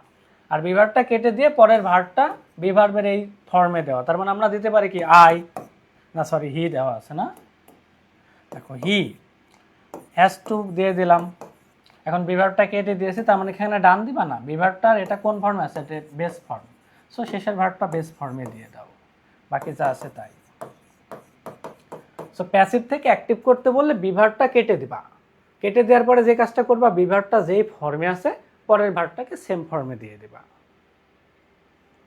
আর বি ভার্বটা কেটে দিয়ে পরের ভার্বটা বি ভার্বের এই ফর্মে দেওয়া। তার মানে আমরা দিতে পারি কি? আই, না সরি হি দেওয়া আছে না, দেখো হি হ্যাজ টু দিয়ে দিলাম। এখন বি ভার্বটা কেটে দিয়েছি, তার মানে এখানে ডান দিবা না, বি ভার্বটার এটা কোন ফর্মে আছে? এটা বেস ফর্ম। সো শেষের ভার্বটা বেস ফর্মে দিয়ে দাও, বাকি যা আছে তাই। সো প্যাসিভ থেকে অ্যাক্টিভ করতে বললে বি ভার্বটা কেটে দিবা, কেটে দেওয়ার পরে যে কাজটা করবা, বি ভার্বটা যেই ফর্মে আছে পরের ভার্বটাকে সেম ফর্মে দিয়ে দেবা,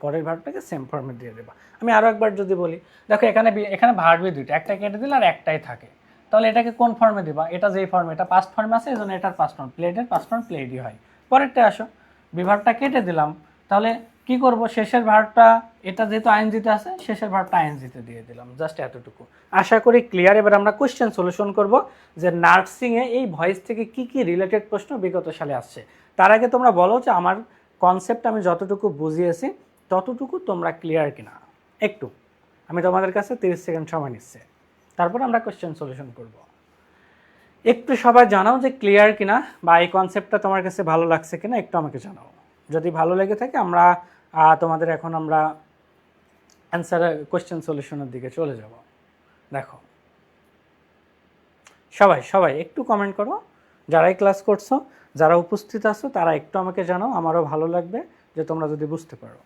পরের ভার্বটাকে সেম ফর্মে দিয়ে দেবা। আমি আরও একবার যদি বলি, দেখো এখানে ভার্বই দুইটা, একটা কেটে দিলে আর একটাই থাকে। তাহলে এটাকে কোন ফর্মে দিবা? এটা যেই ফর্মে, এটা পাস্ট ফর্মে আছে, এই জন্য এটার পাস্ট ফর্ম প্লেডের পাস্ট ফর্ম প্লেডই হয়। পরেরটা আসো, বি ভার্বটা কেটে দিলাম, তাহলে কি করব? শেষের ভার্বটা এটা যেহেতু আইএনজিতে আছে, শেষের ভার্বটা আইএনজিতে দিয়ে দিলাম, জাস্ট এতটুকু। আশা করি ক্লিয়ার। এবার আমরা কোশ্চেন সলিউশন করব যে নার্সিংয়ে এই ভয়েস থেকে কি কি রিলেটেড প্রশ্ন বিগত সালে আসছে। তার আগে তোমরা বলো যে আমার কনসেপ্ট আমি যতটুকু বুঝিয়েছি ততটুকু তোমরা ক্লিয়ার কিনা। একটু আমি তোমাদের কাছে 30 সেকেন্ড সময় নিচ্ছি, তারপর আমরা কোশ্চেন সলিউশন করব। একটু সবাই জানাও যে ক্লিয়ার কিনা, বা এই কনসেপ্টটা তোমার কাছে ভালো লাগছে কিনা, একটু আমাকে জানাও। যদি ভালো লেগে থাকে আমরা তোমাদের এখন আমরা অ্যান্সার কোশ্চেন সলিউশনের দিকে চলে যাব। দেখো সবাই একটু কমেন্ট করো, যারাই ক্লাস করছো, যারা উপস্থিত আছো তারা একটু আমাকে জানাও, আমারও ভালো লাগবে যে তোমরা যদি বুঝতে পারো।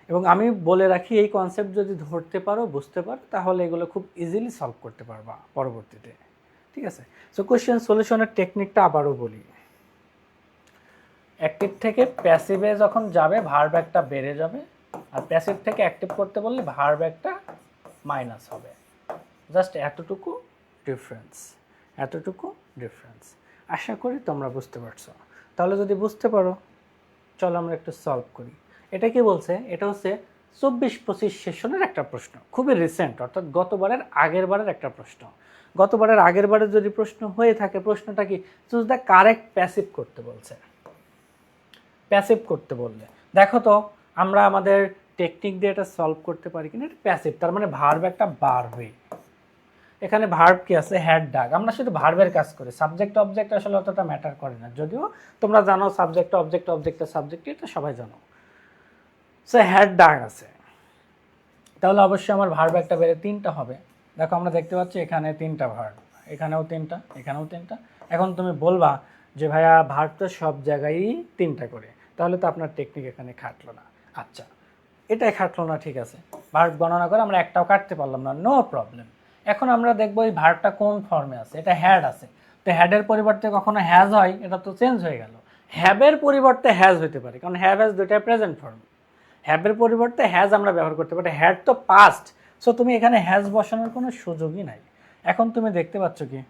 এবং আমি বলে রাখি, এই কনসেপ্ট যদি ধরতে পারো, বুঝতে পারো, তাহলে এগুলো খুব ইজিলি সলভ করতে পারবা পরবর্তীতে। ঠিক আছে? সো কোশ্চেন সলিউশনের টেকনিকটা আবারও বলি। অ্যাক্টিভ থেকে প্যাসিভে যখন যাবে ভার্ব একটা বেড়ে যাবে, আর প্যাসিভ থেকে অ্যাক্টিভ করতে বললে ভার্ব একটা মাইনাস হবে। জাস্ট এতটুকু ডিফারেন্স। আশা করি তোমরা বুঝতে পারছো। তাহলে যদি বুঝতে পারো, চলো আমরা একটু সলভ করি। এটা কি বলছে? এটা হচ্ছে 24-25 সেশনের একটা প্রশ্ন, খুবই রিসেন্ট, অর্থাৎ গতবারের একটা প্রশ্ন। গতবারের যদি প্রশ্ন হয়ে থাকে, প্রশ্নটা কি? চুজ দ্য কারেক্ট প্যাসিভ করতে বলছে। প্যাসিভ করতে বললে দেখো তো আমরা আমাদের টেকনিক দিয়ে এটা সলভ করতে পারি কিনা। এটা প্যাসিভ, তার মানে ভার্ব একটা বার হয়ে, এখানে ভার্ব কি আছে? হ্যাড ডাক। আমরা শুধু ভার্বের কাজ করি, সাবজেক্ট অবজেক্ট আসলে অতটা ম্যাটার করে না, যদিও তোমরা জানো সাবজেক্ট অবজেক্টের সাবজেক্ট, এটা সবাই জানো। সো হ্যাড ডাক আছে, তাহলে অবশ্যই আমার ভার্ব একটা বেড়ে 3টা হবে। দেখো আমরা দেখতে পাচ্ছি এখানে 3টা ভার্ব, এখানেও 3টা, এখানেও 3টা। এখন তুমি বলবা যে ভাইয়া ভার্ব তো সব জায়গায় 3টা করে, তাহলে তো আপনার টেকনিক এখানে খাটলো না। আচ্ছা, এটাই খাটলো না, ঠিক আছে, ভার্ব গণনা করে আমরা একটাও কাটতে পারলাম না, নো প্রবলেম। এখন আমরা দেখবো এই ভার্বটা কোন ফর্মে আছে। এটা হ্যাড আছে, তো হ্যাডের পরিবর্তে কখনো হ্যাজ হয়, এটা তো চেঞ্জ হয়ে গেল। হ্যাবের পরিবর্তে হ্যাজ হতে পারে, কারণ হ্যাভ হ্যাজ দুইটা প্রেজেন্ট ফর্ম। হ্যাবের পরিবর্তে হ্যাজ আমরা ব্যবহার করতে পারি, হ্যাড তো পাস্ট। সো তুমি এখানে হ্যাজ বসানোর কোনো সুযোগই নাই। এখন তুমি দেখতে পাচ্ছ কি,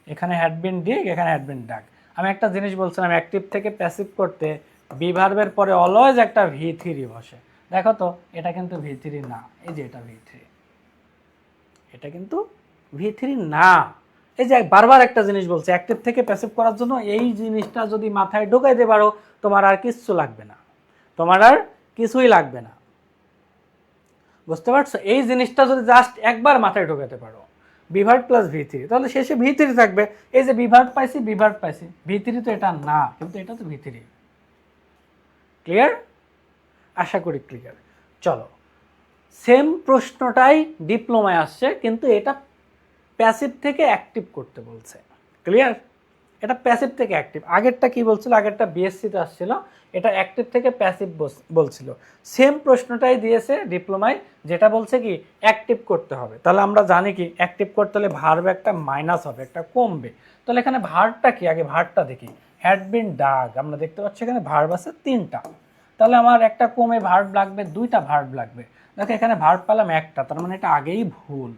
এখানে হ্যাড বিন ডিগ, এখানে হ্যাড বিন ডাক। আমি একটা জিনিস বলছিলাম, অ্যাক্টিভ থেকে প্যাসিভ করতে বি ভার্বের পরে অলওয়েজ একটা V3 বসে। দেখো তো এটা কিন্তু V3 না, এই যে এটা V3, এটা কিন্তু V3 না। এই যে বারবার একটা জিনিস বলছে, অ্যাক্টিভ থেকে প্যাসিভ করার জন্য এই জিনিসটা যদি মাথায় ঢোকাইতে পারো তোমার আর কিচ্ছু লাগবে না, তোমার আর কিছুই লাগবে না। বুঝতে পারছো? এই জিনিসটা যদি জাস্ট একবার মাথায় ঢোকাতে পারো, বিভার্ব প্লাস V3, তাহলে শেষে V3 থাকবে। এই যে বিভার্ব পাইছি, বিভার্ব পাইছি, V3 তো এটা না, কিন্তু এটা তো V3। ক্লিয়ার? আশা করি ক্লিয়ার। চলো, সেম প্রশ্নটাই ডিপ্লোমায় আসছে, কিন্তু এটা প্যাসিভ থেকে অ্যাক্টিভ করতে বলছে। ক্লিয়ার? এটা প্যাসিভ থেকে অ্যাক্টিভ। আগেরটা কি বলছিল? আগেরটা বিএসসিতে আসছিল, এটা অ্যাক্টিভ থেকে প্যাসিভ বলছিল। সেম প্রশ্নটাই দিয়েছে ডিপ্লোমায়, যেটা বলছে কি অ্যাক্টিভ করতে হবে। তাহলে আমরা জানি কি অ্যাক্টিভ করতে হলে ভার্ব একটা মাইনাস হবে, একটা কমবে। তাহলে এখানে ভার্বটা কি, আগে ভার্বটা দেখি। হ্যাড বিন ডাগ, আমরা দেখতে পাচ্ছি এখানে ভার্ব আছে 3টা, তাহলে আমার একটা কমে ভার্ব লাগবে, 2টা ভার্ব লাগবে। দেখো এখানে ভার্ব পেলাম একটা, তার মানে এটা আগেই ভুল।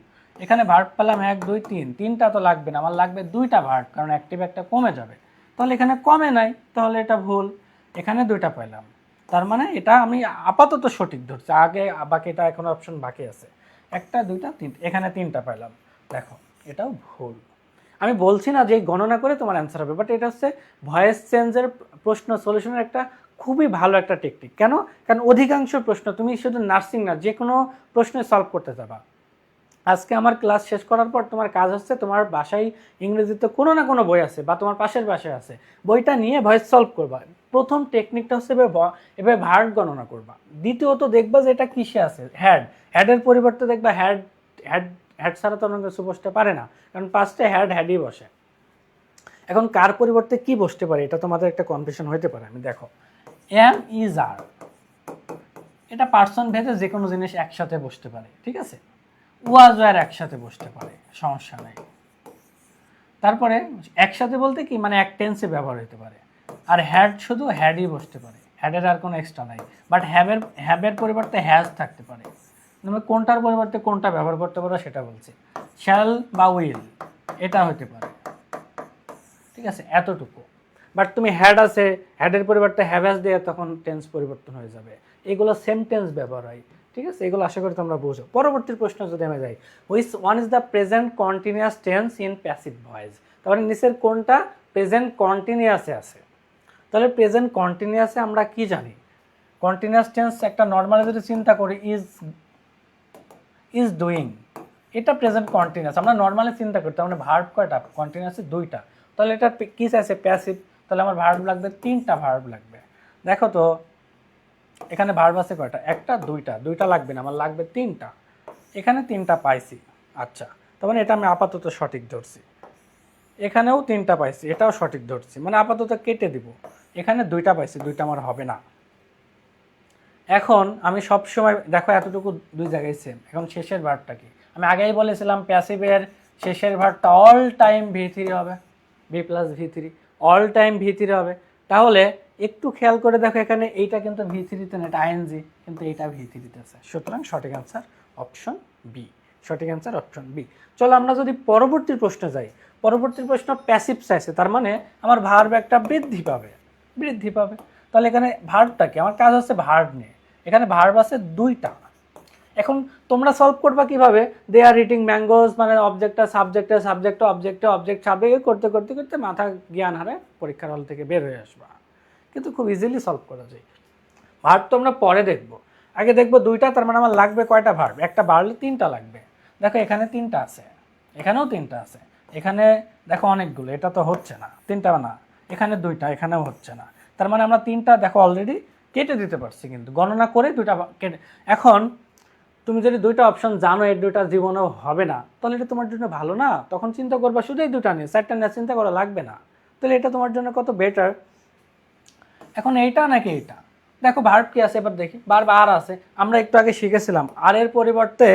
এখানে ভার্ব পেলাম 1 2 3, 3টা তো লাগবে না, আমার লাগবে 2টা ভার্ব, কারণ অ্যাক্টিভ একটা কমে যাবে। তাহলে এখানে কমে নাই, তাহলে এটা ভুল। এখানে 2টা পেলাম, তার মানে এটা আমি আপাতত সঠিক ধরছি। আগে বাকিটা এখনো অপশন বাকি আছে, 1টা 2টা 3, এখানে 3টা পেলাম। দেখো এটাও ভুল। আমি বলছি না যে গণনা করে তোমার অ্যান্সার হবে, বাট এটা হচ্ছে ভয়েস চেঞ্জের প্রশ্ন সলিউশনের একটা খুবই ভালো একটা টেকনিক। কেন? কারণ অধিকাংশ প্রশ্ন তুমি শুধু নার্সিং না, যে কোনো প্রশ্নে সলভ করতে যাবা। আজকে আমার ক্লাস শেষ করার পর তোমার কাজ হচ্ছে, তোমার বাসায় ইংরেজিতে কোনো না কোনো বই আছে বা তোমার পাশের বাসায় আছে, বইটা নিয়ে ভয়েস সলভ করবা। প্রথম টেকনিকটা হচ্ছে এভাবে ভার্ব গণনা করবা। দ্বিতীয়ত দেখবা যে এটা কিসে আছে, হ্যাডের পরিবর্তে দেখবা হ্যাড হ্যাড হ্যাড ছাড়া তো অন্য কিছু বসতে পারে না, কারণ পাঁচটা হ্যাডই বসে। এখন কার পরিবর্তে কি বসতে পারে, এটা তোমাদের একটা কনফিউশন হতে পারে। আমি দেখো এম ইজ আর, এটা পার্সন ভেদে যে কোনো জিনিস একসাথে বসতে পারে, ঠিক আছে। ওয়াজ ওয়ার একসাথে বসতে পারে, সমস্যা নাই। তারপরে একসাথে বলতে কি, মানে এক টেন্সে ব্যবহার হতে পারে। আর হ্যাড শুধু হ্যাডই বসতে পারে, হ্যাডের আর কোনো এক্সট্রা নাই। বাট হ্যাবের পরিবর্তে হ্যাজ থাকতে পারে। তুমি কোনটার পরিবর্তে কোনটা ব্যবহার করতে পারো সেটা বলছি। শ্যাল বা উইল এটা হতে পারে, ঠিক আছে, এতটুকু। বাট তুমি হ্যাড আছে, হ্যাডের পরিবর্তে হ্যাভ দিয়ে তখন টেন্স পরিবর্তন হয়ে যাবে। এগুলো সেম টেন্স ব্যবহার হয়, ঠিক আছে। এগুলো আশা করি তোমরা বুঝো। পরবর্তী প্রশ্ন যদি আমি যাই, which one is the present continuous tense in passive voice. তাহলে নিচের কোনটা প্রেজেন্ট কন্টিনিউয়াসে আছে? তাহলে প্রেজেন্ট কন্টিনিউয়াসে আমরা কি জানি? কন্টিনিউয়াস টেন্স একটা নর্মালি যদি চিন্তা করি, ইজ ডুইং, এটা প্রেজেন্ট কন্টিনিউয়াস। আমরা নর্মালি চিন্তা করি, তার মানে ভার্ব কয়টা? কন্টিনিউয়াসে 2টা। তাহলে এটা কি চাইছে? প্যাসিভ। তাহলে আমার ভার্ব লাগবে 3টা ভার্ব লাগবে। দেখো তো এখানে ভার্ব আছে কয়টা? 1টা 2টা লাগবে না, আমার লাগবে 3টা। এখানে 3টা পাইছি, আচ্ছা, তার মানে এটা আমি আপাতত সঠিক ধরছি। এখানেও 3টা পাইছি, এটাও সঠিক ধরছি, মানে আপাতত কেটে দিব। এখানে 2টা পাইছি, 2টা আমার হবে না। এখন আমি সব সময় দেখো এতটুকু 2 জায়গায় সেম। এখন শেষের ভার্বটা কি? আমি আগেই বলেছিলাম প্যাসিভের শেষের ভার্বটা অল টাইম V3 হবে, B plus V3, all time V3 হবে। তাহলে একটু খেয়াল করে দেখো, এখানে এইটা কিন্তু V3-তে না, এটা আইএনজি, কিন্তু এইটা V3-তে আছে। সুতরাং সঠিক অ্যান্সার অপশন বি, সঠিক অ্যান্সার অপশন বি। চলো আমরা যদি পরবর্তী প্রশ্নে যাই। পরবর্তী প্রশ্ন প্যাসিভ চাইছে, তার মানে আমার ভার্ব একটা বৃদ্ধি পাবে। তাহলে এখানে ভার্বটা কি? আমার কাজ হচ্ছে ভার্ব নিয়ে। এখানে ভার্ব আছে 2টা। এখন তোমরা সলভ করবা কিভাবে? দে আর ইটিং ম্যাঙ্গোজ, মানে অবজেক্টটা সাবজেক্টে, সাবজেক্টে অবজেক্টে, অবজেক্ট সাবজেক্টে করতে করতে করতে মাথা জ্ঞান হারে পরীক্ষার হল থেকে বের হয়ে আসবা। কিন্তু খুব ইজিলি সলভ করা যায়। ভার্ব তো আমরা পরে দেখবো, আগে দেখবো 2টা, তার মানে আমার লাগবে কয়টা ভার্ব? একটা বাড়লে 3টা লাগবে। দেখো এখানে 3টা আছে, এখানেও 3টা আছে, এখানে দেখো অনেকগুলো, এটা তো হচ্ছে না, 3টা না, এখানে 2টা, এখানেও হচ্ছে না। তার মানে আমরা 3টা দেখো অলরেডি কেটে দিতে পারছি, কিন্তু গণনা করে 2টা কেটে। এখন তুমি যদি 2টা অপশন জানো, এর 2টা জীবনেও হবে না, তাহলে এটা তোমার জন্য ভালো না? তখন চিন্তা করবা শুধু এই 2টা নিয়ে, 4টা নিয়ে চিন্তা করা লাগবে না। তাহলে এটা তোমার জন্য কত বেটার। এখন এইটা নাকি এইটা? দেখো ভার্ব কি আছে, এবার দেখি। ভার্ব আর আছে, আমরা একটু আগে শিখেছিলাম আর এর পরিবর্তে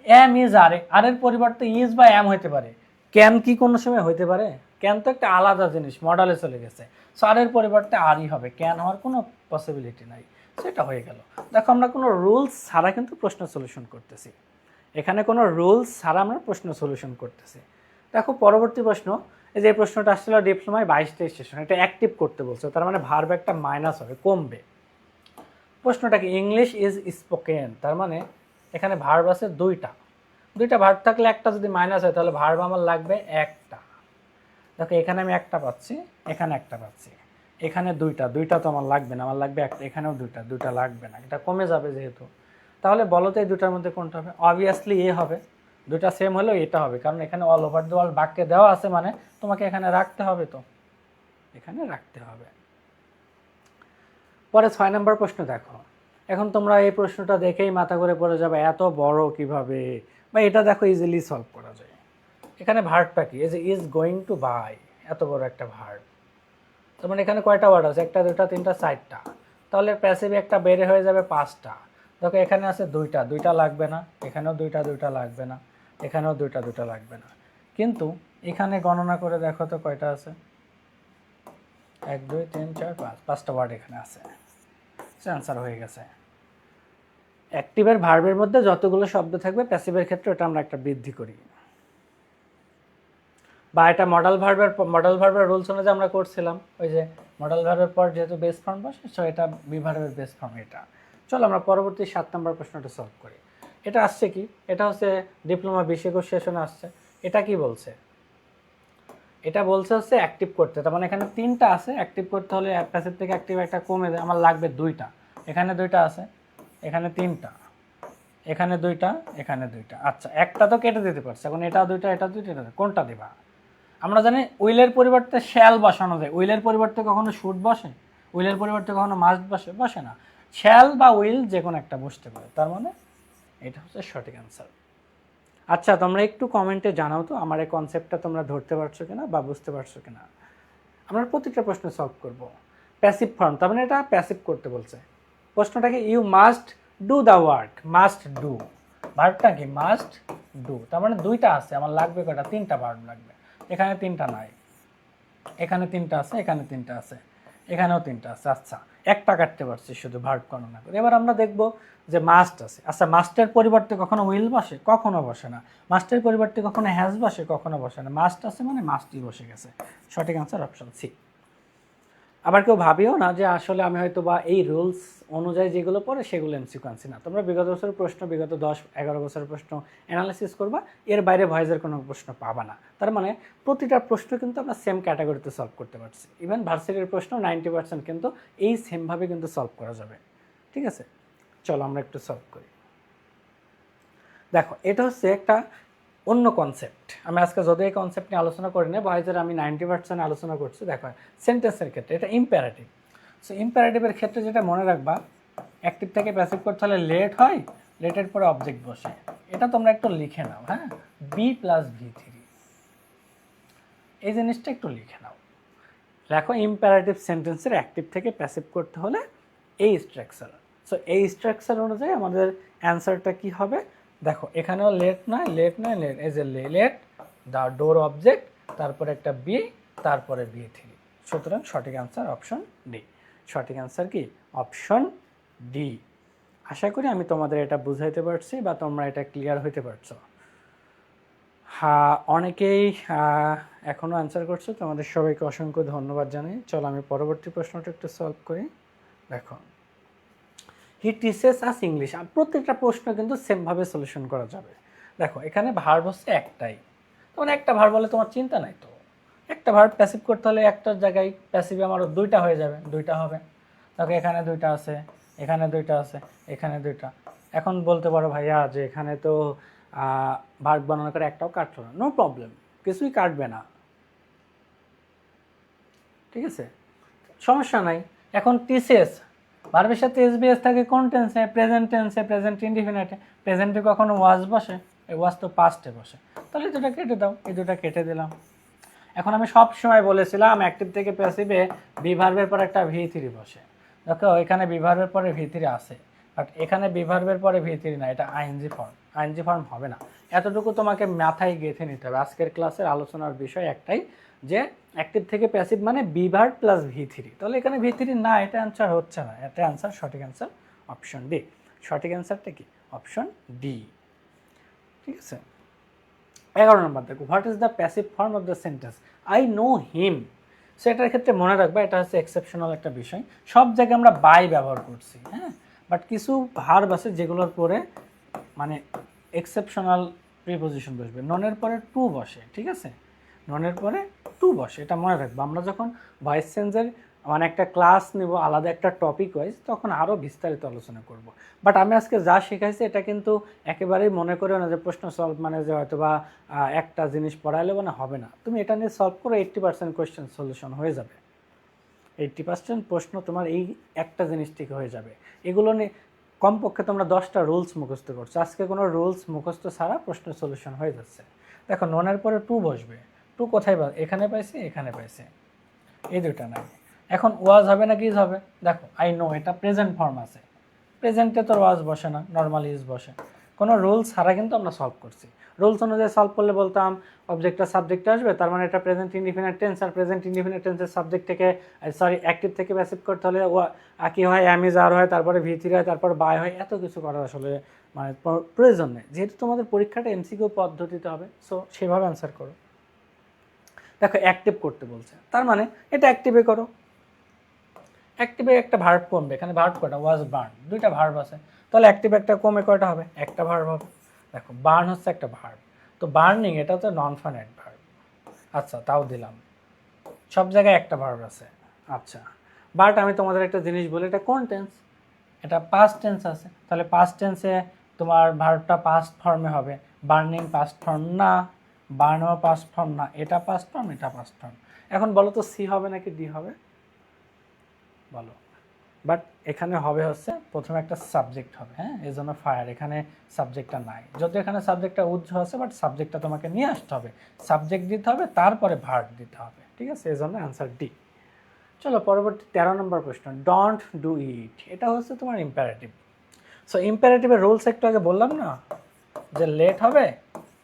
এম ইজ আর, আর এর পরিবর্তে ইজ বা এম হইতে পারে। ক্যান কি কোনো সময় হইতে পারে? ক্যান তো একটা আলাদা জিনিস, মডেলে চলে গেছে। সো আর এর পরিবর্তে আরই হবে, ক্যান হওয়ার কোনো পসিবিলিটি নাই। সেটা হয়ে গেল। দেখো আমরা কোনো রুলস ছাড়া কিন্তু প্রশ্ন সলিউশন করতেছি, এখানে কোনো রুলস ছাড়া আমরা প্রশ্ন সলিউশন করতেছি। দেখো পরবর্তী প্রশ্ন, এই যে প্রশ্নটা আসছিল ডিপ্লোমায় 22টা স্টেশন, এটা অ্যাক্টিভ করতে বলছে, তার মানে ভার্ব একটা মাইনাস হবে, কমবে। প্রশ্নটা কি ইংলিশ ইজ স্পোকেন, তার মানে এখানে ভার্ব আছে দুইটা ভার্ব থাকলে একটা যদি মাইনাস হয় তাহলে ভার্ব আমার লাগবে একটা। দেখো এখানে আমি একটা পাচ্ছি, এখানে একটা পাচ্ছি, এখানে দুইটা তো আমার লাগবে না, আমার লাগবে একটা, এখানেও দুইটা লাগবে না, এটা কমে যাবে যেহেতু। তাহলে বলো তো এই দুটার মধ্যে কোনটা হবে? অবভিয়াসলি এ হবে, দুইটা সেম হলেও এটা হবে, কারণ এখানে অল ওভার দ্য ওয়ার্ল্ড বাক্যে দেওয়া আছে, মানে তোমাকে এখানে রাখতে হবে, তো এখানে রাখতে হবে। পরে 6 নম্বর প্রশ্ন দেখো। এখন তোমরা এই প্রশ্নটা দেখেই মাথা ঘুরে পড়ে যাবে, এত বড় কিভাবে, বা এটা দেখো ইজিলি সলভ করা যায়। এখানে ভার্বটা কি, এই যে ইজ গোয়িং টু বাই, এত বড় একটা ভার্ব, তার মানে এখানে কয়টা ওয়ার্ড আছে? একটা, দুইটা, তিনটা, চারটা, তাহলে প্যাসিভ একটা বেড়ে হয়ে যাবে 5টা। দেখো এখানে আছে দুইটা লাগবে না, এখানেও দুইটা লাগবে না, এখানেও দুইটা লাগবে না, কিন্তু এখানে গণনা করে দেখো তো কয়টা আছে? 1 2 3 4 5, 5টা ওয়ার্ড এখানে আছে, অ্যান্সার হয়ে গেছে। অ্যাক্টিভের ভার্বের মধ্যে যতগুলো শব্দ থাকবে প্যাসিভের ক্ষেত্রে ওটা আমরা একটা বৃদ্ধি করি, বা এটা মডেল ভার্বের রুলস অনুযায়ী আমরা করছিলাম, ওই যে মডেল ভার্বের পর যেহেতু বেস ফর্ম বসে, সো এটা বি ভার্বের বেস ফর্ম এটা। চলো আমরা পরবর্তী 7 নম্বর প্রশ্নটা সলভ করি। এটা আসছে কি, এটা হচ্ছে ডিপ্লোমা 2021 সেশনে আসছে। এটা কি বলছে? এটা বলছে হচ্ছে অ্যাক্টিভ করতে, তার মানে এখানে 3টা আছে, অ্যাক্টিভ করতে হলে প্যাসিভ থেকে অ্যাক্টিভ একটা কমে যায়, আমার লাগবে 2টা, এখানে 2টা আছে, এখানে 3টা, এখানে 2টা, এখানে 2টা। আচ্ছা একটা তো কেটে দিতে পারছে, এখন এটা 2টা, এটা 2টা, এটা কোনটা দিবা? আমরা জানি উইলের পরিবর্তে শ্যাল বসানো যায়, উইলের পরিবর্তে কখনো শুড বসে, উইলের পরিবর্তে কখনো মাস্ট বসে না, শ্যাল বা উইল যে কোনো একটা বসতে পারে, তার মানে এটা হচ্ছে সঠিক অ্যান্সার। আচ্ছা তোমরা একটু কমেন্টে জানাও তো আমার এই কনসেপ্টটা তোমরা ধরতে পারছো কিনা বা বুঝতে পারছো কিনা। আমরা প্রত্যেকটা প্রশ্ন সলভ করব। প্যাসিভ ফর্ম, তার মানে এটা প্যাসিভ করতে বলছে। প্রশ্নটাকে you must do the work, must do, ভার্বটা কি মাস্ট ডু, তার মানে 2টা আছে, আমার লাগবে কয়টা? 3টা ভার্ব লাগবে, এখানে 3টা নাই, এখানে 3টা আছে, এখানে 3টা আছে, এখানেও 3টা আছে। আচ্ছা একটা কাটতে পারছি শুধু ভার্ব গণনা করে। এবার আমরা দেখব যে মাস্ট আছে, আচ্ছা মাস্টের পরিবর্তে কখনো উইল বসে? কখনো বসে না। মাস্টের পরিবর্তে কখনো হ্যাজ বসে? কখনো বসে না। মাস্ট আছে মানে মাস্টই বসে গেছে, সঠিক আনসার অপশন সি। আবার কেউ ভাবিও না যে আসলে আমি হয়তো বা এই রুলস অনুযায়ী যেগুলো পড়ে সেগুলো এমসিকিউ আনছি না। তোমরা বিগত বছরের প্রশ্ন, বিগত 10-11 বছরের প্রশ্ন অ্যানালাইসিস করবা, এর বাইরে ভয়েসের কোনো প্রশ্ন পাবা না। তার মানে প্রতিটা প্রশ্ন কিন্তু আমরা সেম ক্যাটাগরিতে সলভ করতে পারছি। ইভেন ভার্সিটির প্রশ্ন 90% কিন্তু এই সেমভাবে কিন্তু সলভ করা যাবে। ঠিক আছে, চলো আমরা একটু সলভ করি। দেখো এটা হচ্ছে একটা অন্য কনসেপ্ট, আমি আজকে যদি এই কনসেপ্ট নিয়ে আলোচনা করি না, ভয়েসের আমি 90% আলোচনা করছি। দেখো সেন্টেন্সের ক্ষেত্রে এটা ইম্পারেটিভ, সো ইম্পারেটিভের ক্ষেত্রে যেটা মনে রাখবা, অ্যাক্টিভ থেকে প্যাসিভ করতে হলে লেট হয়, লেটের পরে অবজেক্ট বসে, এটা তোমরা একটু লিখে নাও। হ্যাঁ, বি প্লাস V3, এই জিনিসটা একটু লিখে নাও। দেখো ইম্পারেটিভ সেন্টেন্সের অ্যাক্টিভ থেকে প্যাসিভ করতে হলে এই স্ট্রাকচার, সো এই স্ট্রাকচার অনুযায়ী আমাদের অ্যান্সারটা কি হবে? দেখো এখানেও লেট নয়, এই যে লেট দ্য ডোর অবজেক্ট, তারপরে একটা বি, তারপরে V3, সুতরাং সঠিক অ্যান্সার অপশন ডি। সঠিক অ্যান্সার কি? Option D. আশা করি আমি তোমাদের এটা বুঝাইতে পারছি বা তোমরা এটা ক্লিয়ার হইতে পারছো। হ্যাঁ, অনেকেই এখনও অ্যান্সার করছো, তোমাদের সবাইকে অসংখ্য ধন্যবাদ জানাই। চলো আমি পরবর্তী প্রশ্নটা একটু সলভ করি। দেখো হি টিচেস আস ইংলিশ, প্রত্যেকটা প্রশ্ন কিন্তু সেমভাবে সলিউশন করা যাবে। দেখো এখানে ভার্ব হচ্ছে একটাই, তখন একটা ভার্ব বলে তোমার চিন্তা নাই তো, একটা ভার্ব প্যাসিভ করতে হলে একটার জায়গায় প্যাসিভে আমারও 2টা হয়ে যাবে, 2টা হবে। দেখো এখানে 2টা আছে, এখানে 2টা আছে, এখানে 2টা। এখন বলতে পারো ভাইয়া যে এখানে তো ভার্ব বর্ণনা করে একটাও কাটলো না, নো প্রবলেম, কিছুই কাটবে না, ঠিক আছে, সমস্যা নাই। এখন টিসিএস ভার্বের সাথে এসবিএস থাকে কোন টেন্সে? প্রেজেন্ট টেন্সে, প্রেজেন্ট ইনডিফিনিটে। প্রেজেন্টে কখনো ওয়াজ বসে? এই ওয়াজ তো পাস্টে বসে, তাহলে এই 2টা কেটে দাও, এই 2টা কেটে দিলাম। এখন আমি সব সময় বলেছিলাম অ্যাক্টিভ থেকে প্যাসিভে বি ভার্বের পর একটা V3 বসে। দেখো এখানে বি ভার্বের পরে V3 আসে, বাট এখানে বি ভার্বের পরে V3 না, এটা আইএনজি ফর্ম, আইএনজি ফর্ম হবে না। এতটুকু তোমাকে মাথায় গেঁথে নিতে হবে। আজকের ক্লাসের আলোচনার বিষয় একটাই, যে অ্যাক্টিভ থেকে প্যাসিভ মানে বি ভার্ব প্লাস V3, তাহলে এখানে V3 না, এটা অ্যান্সার হচ্ছে না, এটা অ্যান্সার, সঠিক অ্যান্সার অপশন ডি। সঠিক অ্যান্সারটা কি? অপশন ডি, ঠিক আছে। 11 নম্বর দেখো, what is the passive form of the sentence I know him. সেটার ক্ষেত্রে মনে রাখবা এটা হচ্ছে এক্সেপশনাল একটা বিষয়, সব জায়গায় আমরা বাই ব্যবহার করছি, হ্যাঁ, বাট কিছু ভার্ব আছে যেগুলোর পরে মানে এক্সেপশনাল প্রিপোজিশন বসবে, ননের পরে টু বসে, ঠিক আছে, ননের পরে টু বসে, এটা মনে রাখবো। আমরা যখন ভয়েস চেঞ্জের মানে একটা ক্লাস নিব আলাদা একটা টপিক ওয়াইজ, তখন আরও বিস্তারিত আলোচনা করব। বাট আমি আজকে যা শেখাইছি এটা কিন্তু একেবারেই মনে করো না যে প্রশ্ন সলভ মানে যে হয়তো বা একটা জিনিস পড়াইলে মানে হবে না, তুমি এটা নিয়ে সলভ করো 80% কোয়েশ্চেন সলিউশন হয়ে যাবে, 80% প্রশ্ন তোমার এই একটা জিনিস থেকে হয়ে যাবে। এগুলো নিয়ে কমপক্ষে তোমরা 10টা রুলস মুখস্থ করছো, আজকে কোনো রুলস মুখস্থ ছাড়া প্রশ্নের সলিউশন হয়ে যাচ্ছে। দেখো ননের পরে টু বসবে, টু কোথায় এখানে পাইছি, এখানে পাইছি, এই দুটা নাই। এখন ওয়াজ হবে না কি হবে, দেখো আই নো এটা প্রেজেন্ট ফর্ম আছে, প্রেজেন্টে তো ওয়াজ বসে না, নর্মাল ইউজ বসে। কোনো রুলস ছাড়া কিন্তু আমরা সলভ করছি। রুলস অনুযায়ী সলভ করলে বলতাম অবজেক্টটা সাবজেক্টে আসবে, তার মানে এটা প্রেজেন্ট ইনডিফিনিট টেন্স, আর প্রেজেন্ট ইনডিফিনিট টেন্সের সাবজেক্ট থেকে সরি অ্যাক্টিভ থেকে প্যাসিভ করতে হলে কি হয়, অ্যাম ইজ আর হয়, তারপরে ভি3 হয়, তারপর বাই হয়, এত কিছু করার আসলে মানে প্রয়োজন নেই, যেহেতু তোমাদের পরীক্ষাটা এমসিকিউ পদ্ধতিতে হবে, সো সেভাবে অ্যান্সার করো। দেখো অ্যাক্টিভ করতে বলছে, তার মানে এটা অ্যাক্টিভে করো, অ্যাক্টিভে একটা ভার্ব কমবে, এখানে ভার্ব কয়টা, ওয়াজ বার্ন, দুইটা ভার্ব আছে, তাহলে অ্যাক্টিভ একটা কমে কয়টা হবে, একটা ভার্ব হবে। দেখো বার্ন হচ্ছে একটা ভার্ব, তো বার্নিং এটা তো নন ফাইনাইট ভার্ব, আচ্ছা তাও দিলাম, সব জায়গায় একটা ভার্ব আছে। আচ্ছা বাট আমি তোমাদের একটা জিনিস বলি, এটা কোন টেন্স, এটা পাস্ট টেন্স আছে, তাহলে পাস্ট টেন্সে তোমার ভার্বটা পাস্ট ফর্মে হবে, বার্নিং পাস্ট ফর্ম না, বার্নও পাস্ট ফর্ম না, এটা পাস্ট ফর্ম, এটা পাস্ট ফর্ম। এখন বলো তো সি হবে নাকি ডি হবে, বলো। বাট এখানে হবে হচ্ছে প্রথমে একটা সাবজেক্ট হবে, হ্যাঁ, এই জন্য ফায়ার, এখানে সাবজেক্টটা নাই, যদি এখানে সাবজেক্টটা উজ্জ্ব আছে, বাট সাবজেক্টটা তোমাকে নিয়ে আসতে হবে, সাবজেক্ট দিতে হবে, তারপরে ভার্ব দিতে হবে, ঠিক আছে, এই জন্য অ্যান্সার ডি। চলো পরবর্তী 13 নম্বর প্রশ্ন, ডোন্ট ডু ইট, এটা হচ্ছে তোমার ইম্পারেটিভ। সো ইম্পারেটিভের রুলস একটু আগে বললাম না, যে লেট হবে,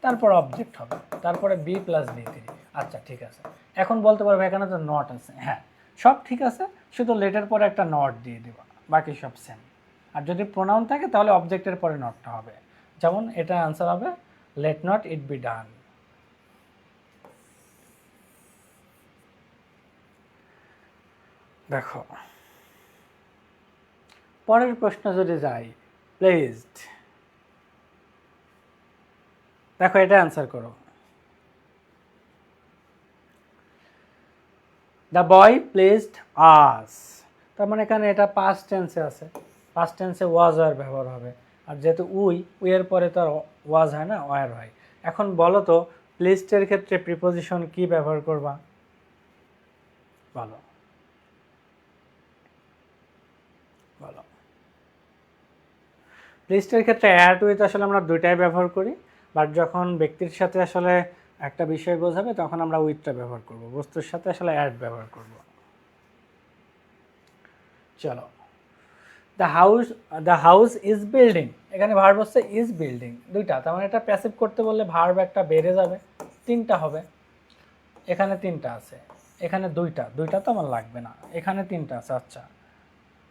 তারপর অবজেক্ট হবে, তারপরে বি প্লাস বি3। আচ্ছা ঠিক আছে, এখন বলতে পারবে এখানে তো নট আছে, হ্যাঁ সব ঠিক আছে, শুধু লেটের পরে একটা নট দিয়ে দেবা, বাকি সব সেম। আর যদি প্রোনাউন থাকে তাহলে অবজেক্টের পরে নটটা হবে, যেমন এটা অ্যান্সার হবে let not it be done. দেখো পরের প্রশ্ন যদি যাই, প্লেসড, দেখো এটা অ্যান্সার করো, দ্য বয় প্লেসড আস, তার মানে এখানে এটা পাস্ট টেন্সে আছে, পাস্ট টেন্সে ওয়াজ ওয়ার ব্যবহার হবে, আর যেহেতু উইয়ের পরে তো আর ওয়াজ হয় না, ওয়ার হয়। এখন বলো তো প্লেসডের ক্ষেত্রে প্রিপোজিশন কি ব্যবহার করবা, বলো বলো। প্লেসডের ক্ষেত্রে অ্যাড উইথ আসলে আমরা দুইটাই ব্যবহার করি, বাট যখন ব্যক্তির সাথে আসলে একটা বিষয় বোঝাবে তখন আমরা উইথটা ব্যবহার করব, বস্তুর সাথে আসলে অ্যাড ব্যবহার করব। চলো দ্য হাউস ইজ বিল্ডিং, এখানে ভার্ব হচ্ছে ইজ বিল্ডিং, দুইটা, তার মানে এটা প্যাসিভ করতে বললে ভার্ব একটা বেড়ে যাবে, তিনটা হবে, এখানে তিনটা আছে, এখানে দুইটা, দুইটা তো আমার লাগবে না, এখানে তিনটা আছে। আচ্ছা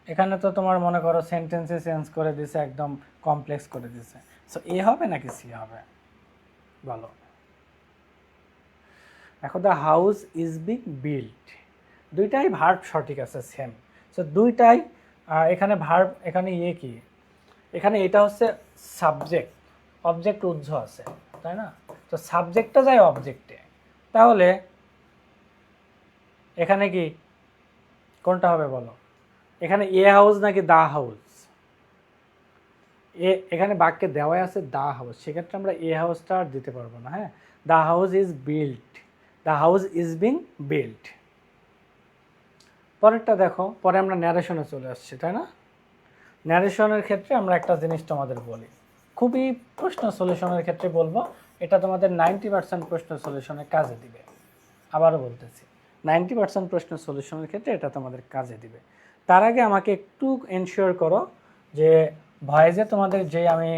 এখানে তো তোমার মনে করো সেন্টেন্সে চেঞ্জ করে দিছে, একদম কমপ্লেক্স করে দিছে, সো এ হবে নাকি সি হবে, বলো। দেখো the house is being build, দুইটাই ভার্ব সঠিক আছে সেম, সো দুইটাই এখানে ভার্ব, এখানে ইয়ে কি, এখানে এটা হচ্ছে সাবজেক্ট, অবজেক্ট উজ্জ্ব আছে, তাই না, তো সাবজেক্টটা যায় অবজেক্টে, তাহলে এখানে কি কোনটা হবে বলো, এখানে এ হাউস নাকি দা হাউস, এখানে বাক্যে দেওয়াই আছে দা হাউস, সেক্ষেত্রে আমরা এ হাউসটা আর দিতে পারবো না, হ্যাঁ, the house is build, the house is being build. পরেরটা দেখো, পরে আমরা ন্যারেশনে চলে আসছি, তাই না, ন্যারেশনের ক্ষেত্রে আমরা একটা জিনিস তোমাদের বলি, খুবই প্রশ্ন সলিউশনের ক্ষেত্রে বলবো, এটা তোমাদের 90% প্রশ্ন সলিউশনের কাজে দিবে, আবারও বলতেছি 90% প্রশ্ন সলিউশনের ক্ষেত্রে এটা তোমাদের কাজে দিবে। তার আগে আমাকে একটু এনশিওর করো যে ভয়েসে তোমাদের যে আমি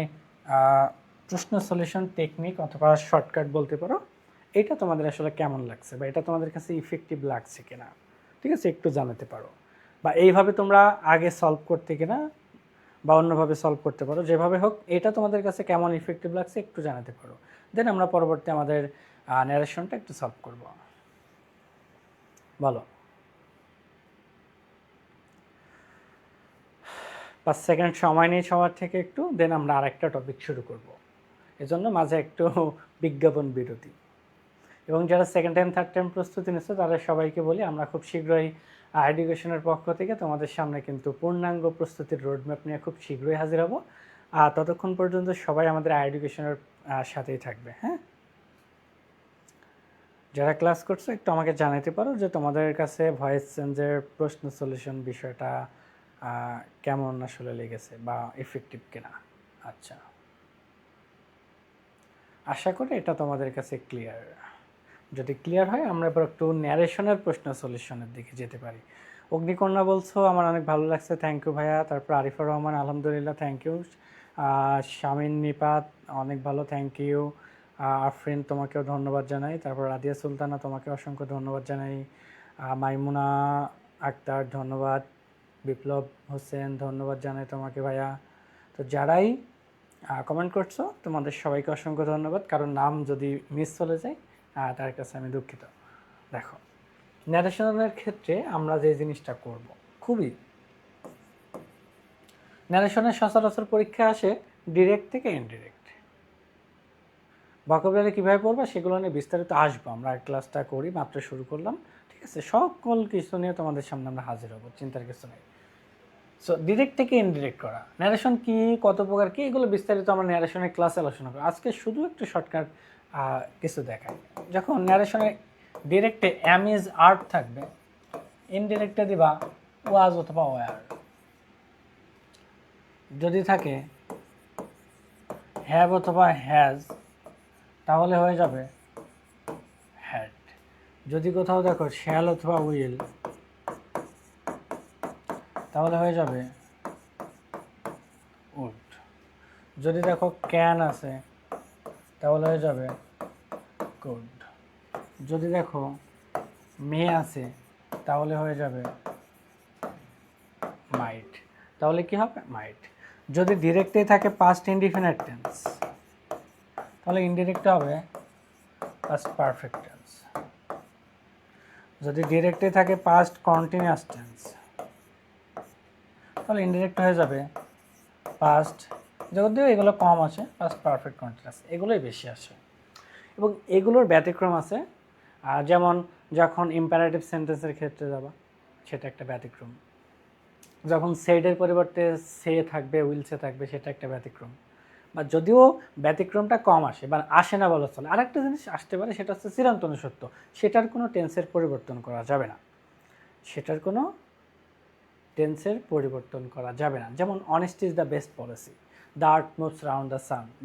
প্রশ্ন সলিউশন টেকনিক অথবা শর্টকাট বলতে পারো, এটা তোমাদের আসলে কেমন লাগছে বা এটা তোমাদের কাছে ইফেক্টিভ লাগছে কিনা, ঠিক আছে, একটু জানাতে পারো, বা এইভাবে তোমরা আগে সলভ করতে কিনা বা অন্যভাবে সলভ করতে পারো, যেভাবে হোক এটা তোমাদের কাছে কেমন ইফেক্টিভ লাগছে একটু জানাতে পারো। দেন আমরা পরবর্তী আমাদের ন্যারেশনটা একটু সলভ করব। বলো। 5 সেকেন্ড সময় নিয়ে সবার থেকে একটু, দেন আমরা আরেকটা টপিক শুরু করব। এজন্য মাঝে একটু বিজ্ঞাপন বিরতি। এবং যারা সেকেন্ড টাইম থার্ড টাইম প্রস্তুতি নিচ্ছে তাদের সবাইকে বলি আমরা খুব শীঘ্রই এডুকেশনের পক্ষ থেকে তোমাদের সামনে কিন্তু পূর্ণাঙ্গ প্রস্তুতির রোডম্যাপ নিয়ে খুব শীঘ্রই হাজির হব। আর ততক্ষণ পর্যন্ত সবাই আমাদের এডুকেশনের সাথেই থাকবে। হ্যাঁ, যারা ক্লাস করছো একটু আমাকে জানাতে পারো যে তোমাদের কাছে ভয়েস চেঞ্জের প্রশ্ন সলিউশন বিষয়টা কেমন আসলে লেগেছে বা এফেক্টিভ কিনা। আচ্ছা, আশা করি এটা তোমাদের কাছে ক্লিয়ার। যদি ক্লিয়ার হয় আমরা এবার একটু ন্যারেশনের প্রশ্ন সলিউশনের দিকে যেতে পারি। অগ্নিকন্যা বলছো আমার অনেক ভালো লাগছে, থ্যাংক ইউ ভাইয়া। তারপর আরিফুর রহমান আলহামদুলিল্লাহ, থ্যাংক ইউ। শামিন নিপাত অনেক ভালো, থ্যাংক ইউ। আফরিন তোমাকেও ধন্যবাদ জানাই। তারপর রাদিয়া সুলতানা তোমাকে অসংখ্য ধন্যবাদ জানাই। মাইমুনা আক্তার ধন্যবাদ। বিপ্লব হোসেন ধন্যবাদ জানাই তোমাকে ভাইয়া। তো যারাই কমেন্ট করছো তোমাদের সবাইকে অসংখ্য ধন্যবাদ, কারণ নাম যদি মিস চলে যায় তার কাছে আমি দুঃখিত। দেখো, ন্যারেশনের ক্ষেত্রে আমরা যে জিনিসটা করব, খুবই ন্যারেশনের সচরাচর পরীক্ষা আসে ডিরেক্ট থেকে ইনডিরেক্ট। ভোকাবুলারি কীভাবে পড়বা সেগুলো নিয়ে বিস্তারিত আসবো, আমরা ক্লাসটা করি, মাত্র শুরু করলাম। ঠিক আছে, সকল কিছু নিয়ে তোমাদের সামনে আমরা হাজির হব, চিন্তার কিছু নেই। সো ডিরেক্ট থেকে ইনডিরেক্ট করা, ন্যারেশন কি, কত প্রকার কি, এগুলো বিস্তারিত আমরা ন্যারেশনের ক্লাসে আলোচনা করি। আজকে শুধু একটু শর্টকাট কিছু দেখাই। যখন ন্যারেশনে ডিরেক্টে এম ইজ আর্ট থাকবে, ইনডিরেক্টে দিবা ওয়াজ অথবা ওয়ার। যদি থাকে হ্যাভ অথবা হ্যাজ তাহলে হয়ে যাবে হ্যাড। যদি কোথাও দেখো শ্যাল অথবা উইল তাহলে হয়ে যাবে উড। যদি দেখো ক্যান আছে তাহলে হয়ে যাবে কুড। যদি দেখো মে আছে তাহলে হয়ে যাবে মাইট। তাহলে কি হবে? মাইট। যদি ডিরেক্টে থাকে পাস্ট ইনডিফিনিট টেন্স তাহলে ইনডিরেক্টে হবে পাস্ট পারফেক্ট টেন্স। যদি ডিরেক্টে থাকে পাস্ট কন্টিনিউয়াস টেন্স তাহলে ইনডিরেক্ট হয়ে যাবে পাস্ট, যদিও এগুলো কম আছে, পাস্ট পারফেক্ট কন্টিনিউয়াস এগুলোই বেশি আসে। এবং এগুলোর ব্যতিক্রম আছে, যেমন যখন ইম্পারেটিভ সেন্টেন্সের ক্ষেত্রে যাবা সেটা একটা ব্যতিক্রম, যখন সেডের পরিবর্তে সে থাকবে, উইল সে থাকবে সেটা একটা ব্যতিক্রম। বা যদিও ব্যতিক্রমটা কম আসে বা আসে না বলা চলে, আরেকটা জিনিস আসতে পারে সেটা হচ্ছে চিরন্তন সত্য, সেটার কোনো টেন্সের পরিবর্তন করা যাবে না, সেটার কোনো টেন্সের পরিবর্তন করা যাবে না। যেমন honesty is the best policy, the earth moves round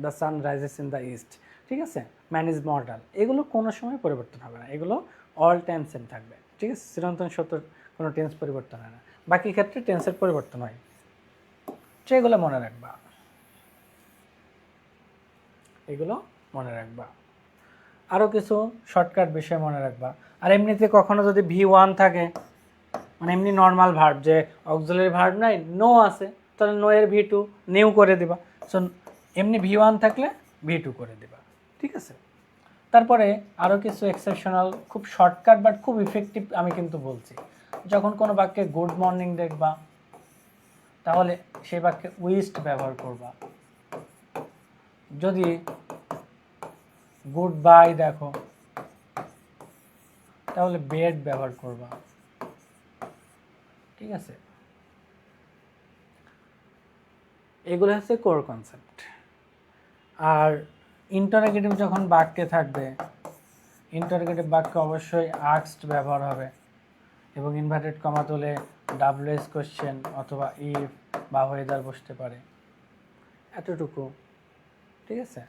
the sun rises in the east, ঠিক আছে, ম্যান ইজ মর্টাল, এগুলো কোনো সময় পরিবর্তন হবে না, এগুলো অল টাইম সেম থাকবে। ঠিক আছে, চিরন্তন সত্য কোনো টেন্স পরিবর্তন হয় না, বাকি ক্ষেত্রে টেন্সের পরিবর্তন হয়, সেগুলো মনে রাখবা, এগুলো মনে রাখবা। আরও কিছু শর্টকাট বিষয় মনে রাখবা। আর এমনিতে কখনো যদি V1 থাকে, মানে এমনি নর্মাল ভার্ব, যে অক্সিলারি ভার্ব নাই, নো আছে, তাহলে নো এর V2 নিউ করে দিবা। সো এমনি V1 থাকলে V2 করে দিবা, ঠিক আছে। তারপরে আরও কিছু এক্সেপশনাল, খুব শর্টকাট বাট খুব ইফেক্টিভ আমি কিন্তু বলছি। যখন কোনো বাক্যে গুড মর্নিং দেখবা তাহলে সেই বাক্যে উইস্ট ব্যবহার করবা। যদি গুড বাই দেখো তাহলে বেড ব্যবহার করবা, ঠিক আছে। এগুলো হচ্ছে কোর কনসেপ্ট। আর ইন্টারোগেটিভ যখন বাক্যে থাকবে, ইন্টারোগেটিভ বাক্যে অবশ্যই আস্কড ব্যবহার হবে এবং ইনভার্টেড কমা তুলে ডাব্লিউএস কোশ্চেন অথবা ইফ বা ওয়েদার বসতে পারে। এতটুকু, ঠিক আছে,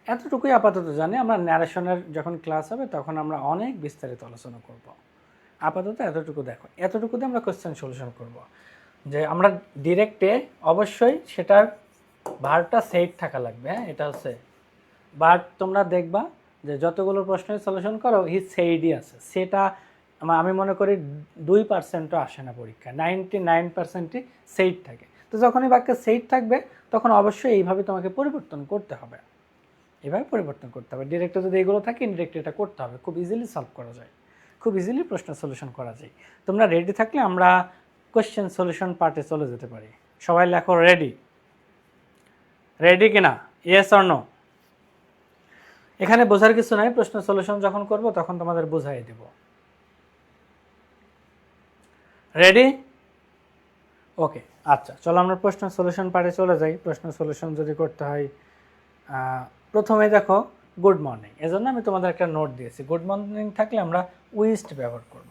এতটুকুই আপাতত জানি। আমরা ন্যারেশনের যখন ক্লাস হবে তখন আমরা অনেক বিস্তারিত আলোচনা করব। আপাতত এতটুকু দেখো, এতটুকুতে আমরা কোশ্চেন সলিউশন করব। যে আমরা ডিরেক্টে অবশ্যই সেটার ভার্বটা সেট থাকা লাগবে, হ্যাঁ, এটা হচ্ছে। বাট তোমরা দেখবা যে যতগুলো প্রশ্নের সলিউশন করো হি সেইডই আছে, সেটা আমি মনে করি 2%ও আসে না পরীক্ষায়, 99%ই সেইট থাকে। তো যখনই বাক্যে সেইট থাকবে তখন অবশ্যই এইভাবে তোমাকে পরিবর্তন করতে হবে, এভাবে পরিবর্তন করতে হবে। ডিরেক্টে যদি এগুলো থাকে ইনডিরেক্টে এটা করতে হবে, খুব ইজিলি সলভ করা যায়, খুব ইজিলি প্রশ্ন সলিউশন করা যায়। তোমরা রেডি থাকলে আমরা কোয়েশ্চেন সলিউশন পার্টে চলে যেতে পারি। সবাই লেখো রেডি, রেডি কিনা, ইয়েস অর নো। এখানে বোঝার কিছু নাই, প্রশ্ন সলিউশন যখন করব তখন তোমাদের বুঝাই দেব। রেডি? ওকে, আচ্ছা চলো আমরা প্রশ্ন সলিউশন পার্টে চলে যাই। প্রশ্ন সলিউশন যদি করতে হয়, প্রথমে দেখো গুড মর্নিং, এজন্য আমি তোমাদের একটা নোট দিয়েছি। গুড মর্নিং থাকলে আমরা উইস্ট ব্যবহার করব।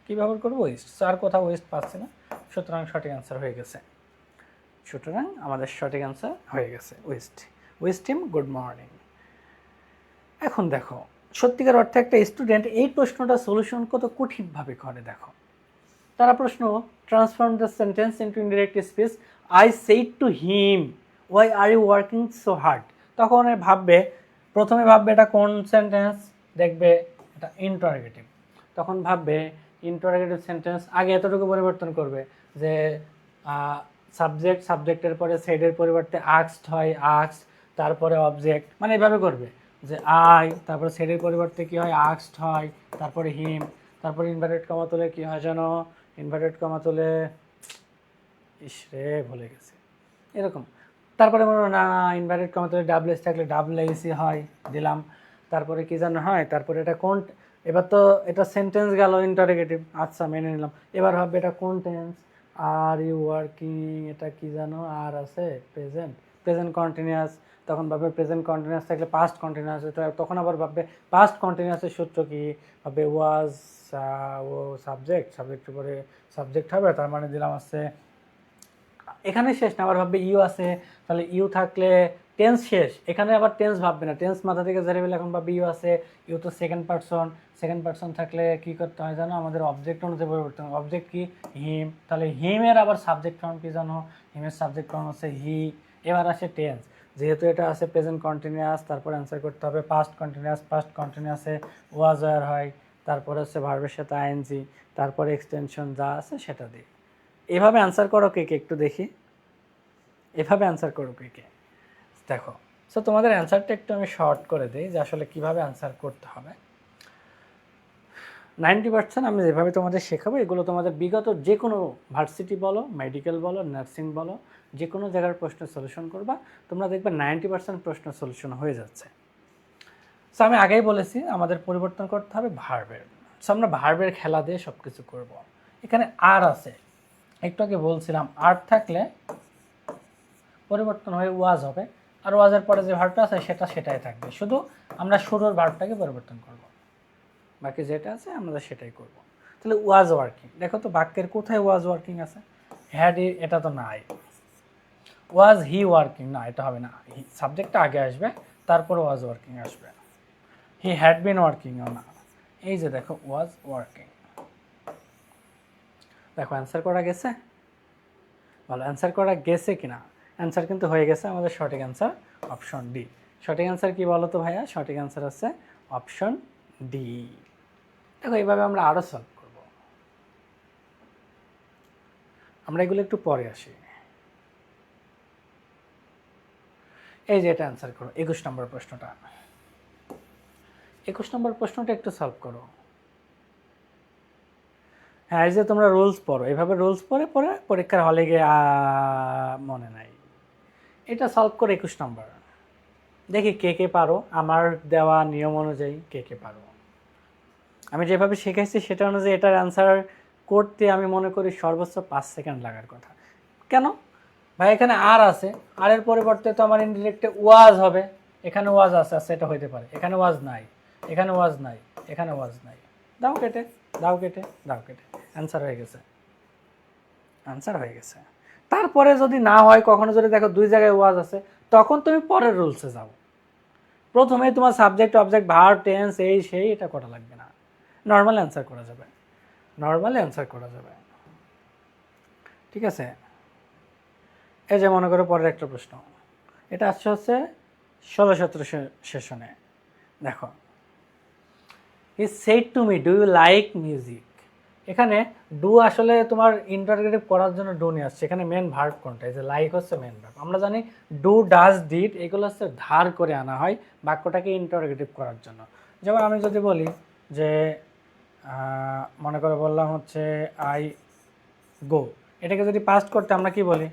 কি ব্যবহার করব? উইস্ট। আর কোথাও ওয়েস্ট পাচ্ছি না, সুতরাং সঠিক অ্যান্সার হয়ে গেছে। সুতরাং আমাদের সঠিক অ্যান্সার হয়ে গেছে ওয়েস্ট। ওয়েস্ট হিম গুড মর্নিং। এখন দেখো সত্যিকার অর্থে একটা স্টুডেন্ট এই প্রশ্নটা সলিউশন কত কঠিনভাবে করে দেখো। তারা প্রশ্ন transform the sentence into indirect speech, I said to him why are you working so hard. তখন ভাববে, প্রথমে ভাববে এটা কোন সেন্টেন্স, দেখবে এটা ইন্টারোগেটিভ। তখন ভাববে ইন্টারোগেটিভ সেন্টেন্স, আগে এতটুকু পরিবর্তন করবে যে সাবজেক্ট, সাবজেক্টের পরে সেইডের পরিবর্তে আক্সড হয়, আক্সড তারপরে অবজেক্ট, মানে এইভাবে করবে যে আই, তারপরে সেইডের পরিবর্তে কী হয়, আক্সড হয়, তারপরে হিম, তারপরে ইনভার্টেড কমা তুলে কী হয় যেন, ইনভার্টেড কমা তুলে ইসরে ভুলে গেছে, এরকম। তারপরে মনে হয় না, ইনভার্টেড কমা তুলে ডাবল এস থাকলে ডাবল এসি হয়, দিলাম। তারপরে কি যেন হয়, তারপরে এটা কোন, এবার তো এটা সেন্টেন্স গেল ইন্টারোগেটিভ, আচ্ছা মেনে নিলাম। এবার ভাববে এটা কোন টেন্স, আর ইউ ওয়ার্কিং, এটা কি জানো, আর আছে প্রেজেন্ট, প্রেজেন্ট কন্টিনিউয়াস। তখন ভাববে প্রেজেন্ট কন্টিনিউয়াস থাকলে পাস্ট কন্টিনিউয়াস, তখন আবার ভাববে পাস্ট কন্টিনিউয়াসের সূত্র কি, ভাববে ওয়াজ, ও সাবজেক্ট, সাবজেক্টের পরে সাবজেক্ট হবে, তার মানে দিলাম আছে, এখানে শেষ না, আবার ভাববে ইউ আছে, তাহলে ইউ থাকলে টেন্স শেষ, এখানে আবার টেন্স ভাববে না, টেন্স মাথা থেকে ঝেড়ে ফেলে এখন ভাববে ইউ আছে, ইউ তো সেকেন্ড পারসন, সেকেন্ড পারসন থাকলে কী করতে হয় জানো, আমাদের অবজেক্ট অনুযায়ী পরিবর্তন, অবজেক্ট কি হিম, তাহলে হিমের আবার সাবজেক্ট ফর্ম কি জানো, হিমের সাবজেক্ট ফর্ম আছে হি। এবার আসে টেন্স, যেহেতু এটা আছে প্রেজেন্ট কন্টিনিউয়াস, তারপর অ্যান্সার করতে হবে পাস্ট কন্টিনিউয়াস, পাস্ট কন্টিনিউয়াসে ওয়াজ ওয়ার হয়, তারপরে হচ্ছে ভার্বের সাথে আইএনজি, তারপরে এক্সটেনশন যা আছে সেটা দিই। এভাবে অ্যান্সার করো কে কে একটু দেখি, এভাবে অ্যান্সার করো কে কে, দেখো। সো তোমাদের অ্যান্সারটা একটু আমি শর্ট করে দিই যে আসলে কীভাবে অ্যান্সার করতে হবে। 90% আমি যেভাবে তোমাদের শেখাবো এগুলো তোমাদের বিগত যে কোনো ভার্সিটি বলো, মেডিকেল বলো, নার্সিং বলো, যে কোনো জায়গার প্রশ্ন সলিউশন করবা, তোমরা দেখবে 90% প্রশ্ন সলিউশন হয়ে যাচ্ছে। সো আমি আগেই বলেছি আমাদের পরিবর্তন করতে হবে ভার্বের। সো আমরা ভার্বের খেলা দিয়ে সব কিছু করবো। এখানে আর আছে, একটু আগে বলছিলাম আর থাকলে পরিবর্তন হয়ে ওয়াজ হবে, আর ওয়াজের পরে যে ভার্বটা আছে সেটা সেটাই থাকবে, শুধু আমরা শুরুর ভার্বটাকে পরিবর্তন করব, বাকি যেটা আছে আমরা সেটাই করব। তাহলে ওয়াজ ওয়ার্কিং, দেখো তো বাক্যের কোথায় ওয়াজ ওয়ার্কিং আছে, হ্যাড, এটা তো নাই। ওয়াজ হি ওয়ার্কিং, না এটা হবে না, সাবজেক্টটা আগে আসবে তারপর ওয়াজ ওয়ার্কিং আসবে। হি হ্যাড বিন ওয়ার্কিংও না, এই যে দেখো ওয়াজ ওয়ার্কিং। দেখো অ্যান্সার করা গেছে, ভালো অ্যান্সার করা গেছে কিনা, অ্যান্সার কিন্তু হয়ে গেছে। আমাদের সঠিক অ্যান্সার অপশন ডি। সঠিক অ্যান্সার কি বলো তো ভাইয়া, সঠিক অ্যান্সার হচ্ছে অপশন ডি। দেখো এইভাবে আমরা আরও সলভ করব, আমরা এগুলো একটু পরে আসি। এই যে এটা অ্যান্সার করো 21 নম্বর প্রশ্নটা, 21 নম্বর প্রশ্নটা একটু সলভ করো। হ্যাঁ, এই যে তোমরা রুলস পড়ো, এইভাবে রুলস পড়ে পরে পরীক্ষার হলে গিয়ে মনে নাই, এটা সলভ করে 21 নম্বর। দেখি কে কে পারো, আমার দেওয়া নিয়ম অনুযায়ী কে কে পারো। আমি যেভাবে শিখাইছি সেটা অনুযায়ী এটার অ্যান্সার করতে আমি মনে করি সর্বোচ্চ 5 সেকেন্ড লাগার কথা। কেন ভাই, এখানে আর আছে, আর এর পরিবর্তে তো আমার ইনডিরেক্টে ওয়াজ হবে, এখানে ওয়াজ আছে, আচ্ছা এটা হইতে পারে, এখানে ওয়াজ নাই, এখানে ওয়াজ নাই, এখানে ওয়াজ নাই, দাও কেটে, দাও কেটে, দাও কেটে, অ্যান্সার হয়ে গেছে, অ্যান্সার হয়ে গেছে। তারপরে যদি না হয়, কখনো যদি দেখো 2 জায়গায় ওয়াজ আছে, তখন তুমি পরের রুলসে যাও। প্রথমে তোমার সাবজেক্ট, অবজেক্ট, ভার্ব, টেন্স, এই সেই এটা করা লাগবে না, নর্মাল অ্যান্সার করা যাবে, নর্মালি অ্যান্সার করা যাবে, ঠিক আছে। এই যে মনে করো পরের একটা প্রশ্ন, এটা আসছে হচ্ছে 16-17 সেশনে। দেখো, he said to me do you like music, এখানে ডু আসলে তোমার ইন্টারোগেটিভ করার জন্য ডু নিয়ে আসছে, এখানে মেন ভার্ব কোনটা, এই যে লাইক হচ্ছে মেন ভার্ব। আমরা জানি ডু, ডাজ, ডিড এগুলো হচ্ছে ধার করে আনা হয় বাক্যটাকে ইন্টারোগেটিভ করার জন্য। যেমন আমি যদি বলি যে মনে করে বললাম হচ্ছে আই গো, এটাকে যদি পাস্ট করতে আমরা কি বলি,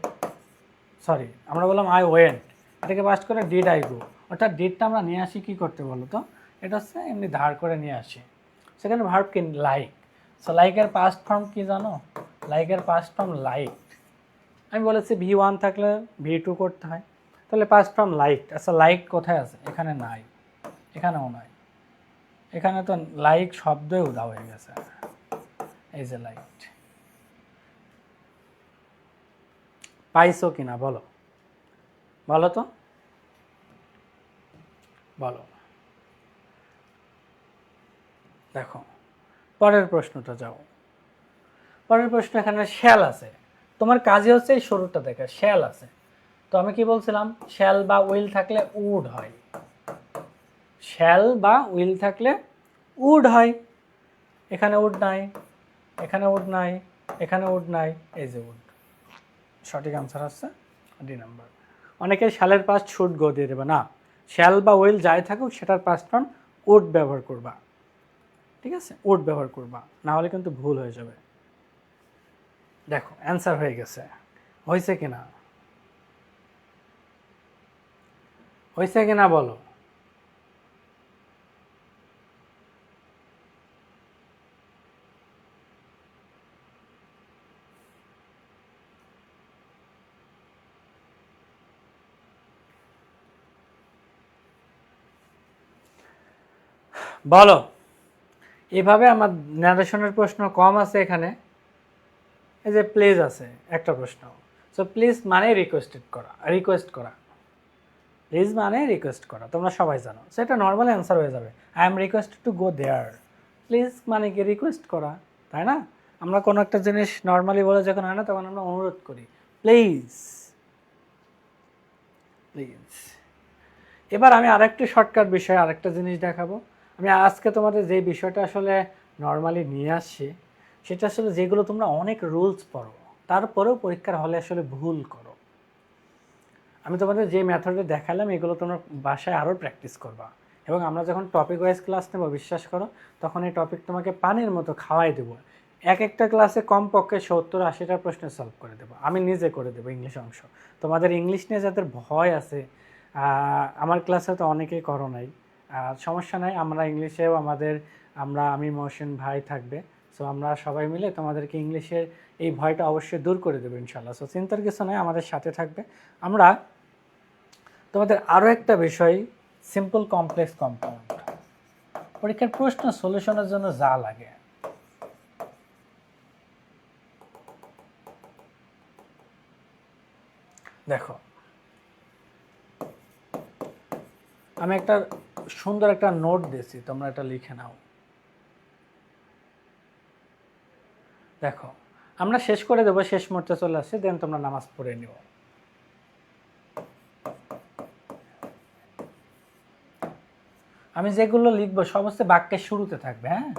সরি আমরা বললাম আই ওয়েন্ট, এটাকে পাস্ট করে ডিড আই গো, অর্থাৎ ডিডটা আমরা নিয়ে আসি কি করতে বলো তো, এটা হচ্ছে এমনি ধার করে নিয়ে আসি। সেখানে ভার্ব কি লাইক। সো লাইকের পাস্ট ফর্ম কি জানো, লাইকের পাস্ট ফর্ম লাইক। আমি বলেছি V1 থাকলে V2 করতে হয়, তাহলে পাস্ট ফর্ম লাইক। আচ্ছা লাইক কোথায় আছে, এখানে নাই, এখানেও নাই, এখানে তো লাইক শব্দই উদা হয়ে গেছে, এই যে লাইক। পাইছো কিনা বলো, বলো তো, বলো। দেখো পরের প্রশ্নটা যাও। পরের প্রশ্ন, এখানে শ্যাল আছে, তোমার কাজই হচ্ছে এই শুরুটা দেখা, শ্যাল আছে। তো আমি কি বলছিলাম, শ্যাল বা উইল থাকলে উড হয়, শ্যাল বা উইল থাকলে উড হয়। এখানে উড নাই, এখানে উড নাই, এখানে উড নাই, এই যে উড। সঠিক আনসার হচ্ছে ডি নাম্বার। অনেকে শ্যালের পাস্ট শুড গো দিয়ে দেবে, না, শ্যাল বা উইল যাই থাকুক সেটার পাস্ট ফর্ম উড ব্যবহার করবা, ঠিক আছে, উড ব্যবহার করবা, না হলে কিন্তু ভুল হয়ে যাবে। দেখো অ্যান্সার হয়ে গেছে, হয়েছে কিনা, হয়েছে কিনা বলো। বলো। এভাবে আমার ন্যারেশনের প্রশ্ন কম আছে এখানে। এই যে প্লিজ আছে একটা প্রশ্ন, সো প্লিজ মানে রিকোয়েস্টেড করা, রিকোয়েস্ট করা, প্লিজ মানে রিকোয়েস্ট করা, তোমরা সবাই জানো, সেটা নর্মাল অ্যান্সার হয়ে যাবে, I am requested to go there. Please মানে কি রিকোয়েস্ট করা, তাই না? আমরা কোনো একটা জিনিস নর্মালি বলে যখন হয় না, তখন আমরা অনুরোধ করি, প্লিজ, প্লিজ। এবার আমি আরেকটি শর্টকাট বিষয়ে আরেকটা জিনিস দেখাবো। আমি আজকে তোমাদের যে বিষয়টা আসলে নর্মালি নিয়ে আসছি, সেটা আসলে যেগুলো তোমরা অনেক রুলস পড়ো, তারপরেও পরীক্ষার হলে আসলে ভুল করো। আমি তোমাদের যে মেথডে দেখালাম এগুলো তোমরা বাসায় আরও প্র্যাকটিস করবা, এবং আমরা যখন টপিক ওয়াইজ ক্লাস নেব, বিশ্বাস করো, তখন এই টপিক তোমাকে পানির মতো খাওয়াই দেবো। এক একটা ক্লাসে কমপক্ষে 70-80টা প্রশ্ন সলভ করে দেবো, আমি নিজে করে দেবো ইংলিশ অংশ। তোমাদের ইংলিশ নিয়ে যাদের ভয় আছে, আমার ক্লাসে তো অনেকেই করো নাই, সমস্যা নাই, আমরা ইংলিশেও আমি মহসিন ভাই থাকবে, সো আমরা সবাই মিলে তোমাদেরকে ইংলিশের এই ভয়টা অবশ্যই দূর করে দেবো ইনশাল্লাহ। সো চিন্তার কিছু নয়, আমাদের সাথে থাকবে। আমরা তোমাদের আরও একটা বিষয়, সিম্পল কমপ্লেক্স কম্পাউন্ড, পরীক্ষার প্রশ্ন সলিউশনের জন্য যা লাগে, দেখো আমি একটা সুন্দর একটা নোট দিয়েছি, তোমরা এটা লিখে নাও। দেখো আমরা শেষ করে দেবো, শেষ মুহূর্তে চলে আসছে, দেন তোমরা নামাজ পড়ে নিও। আমি যেগুলো লিখবো সমস্ত বাক্যের শুরুতে থাকবে, হ্যাঁ।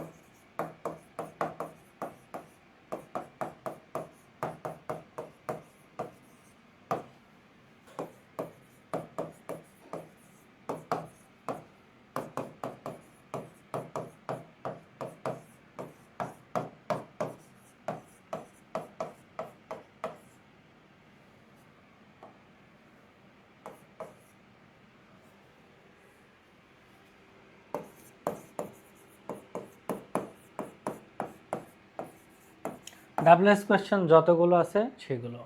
ডাব্লিউএস কোয়েশ্চেন যতগুলো আছে সেগুলো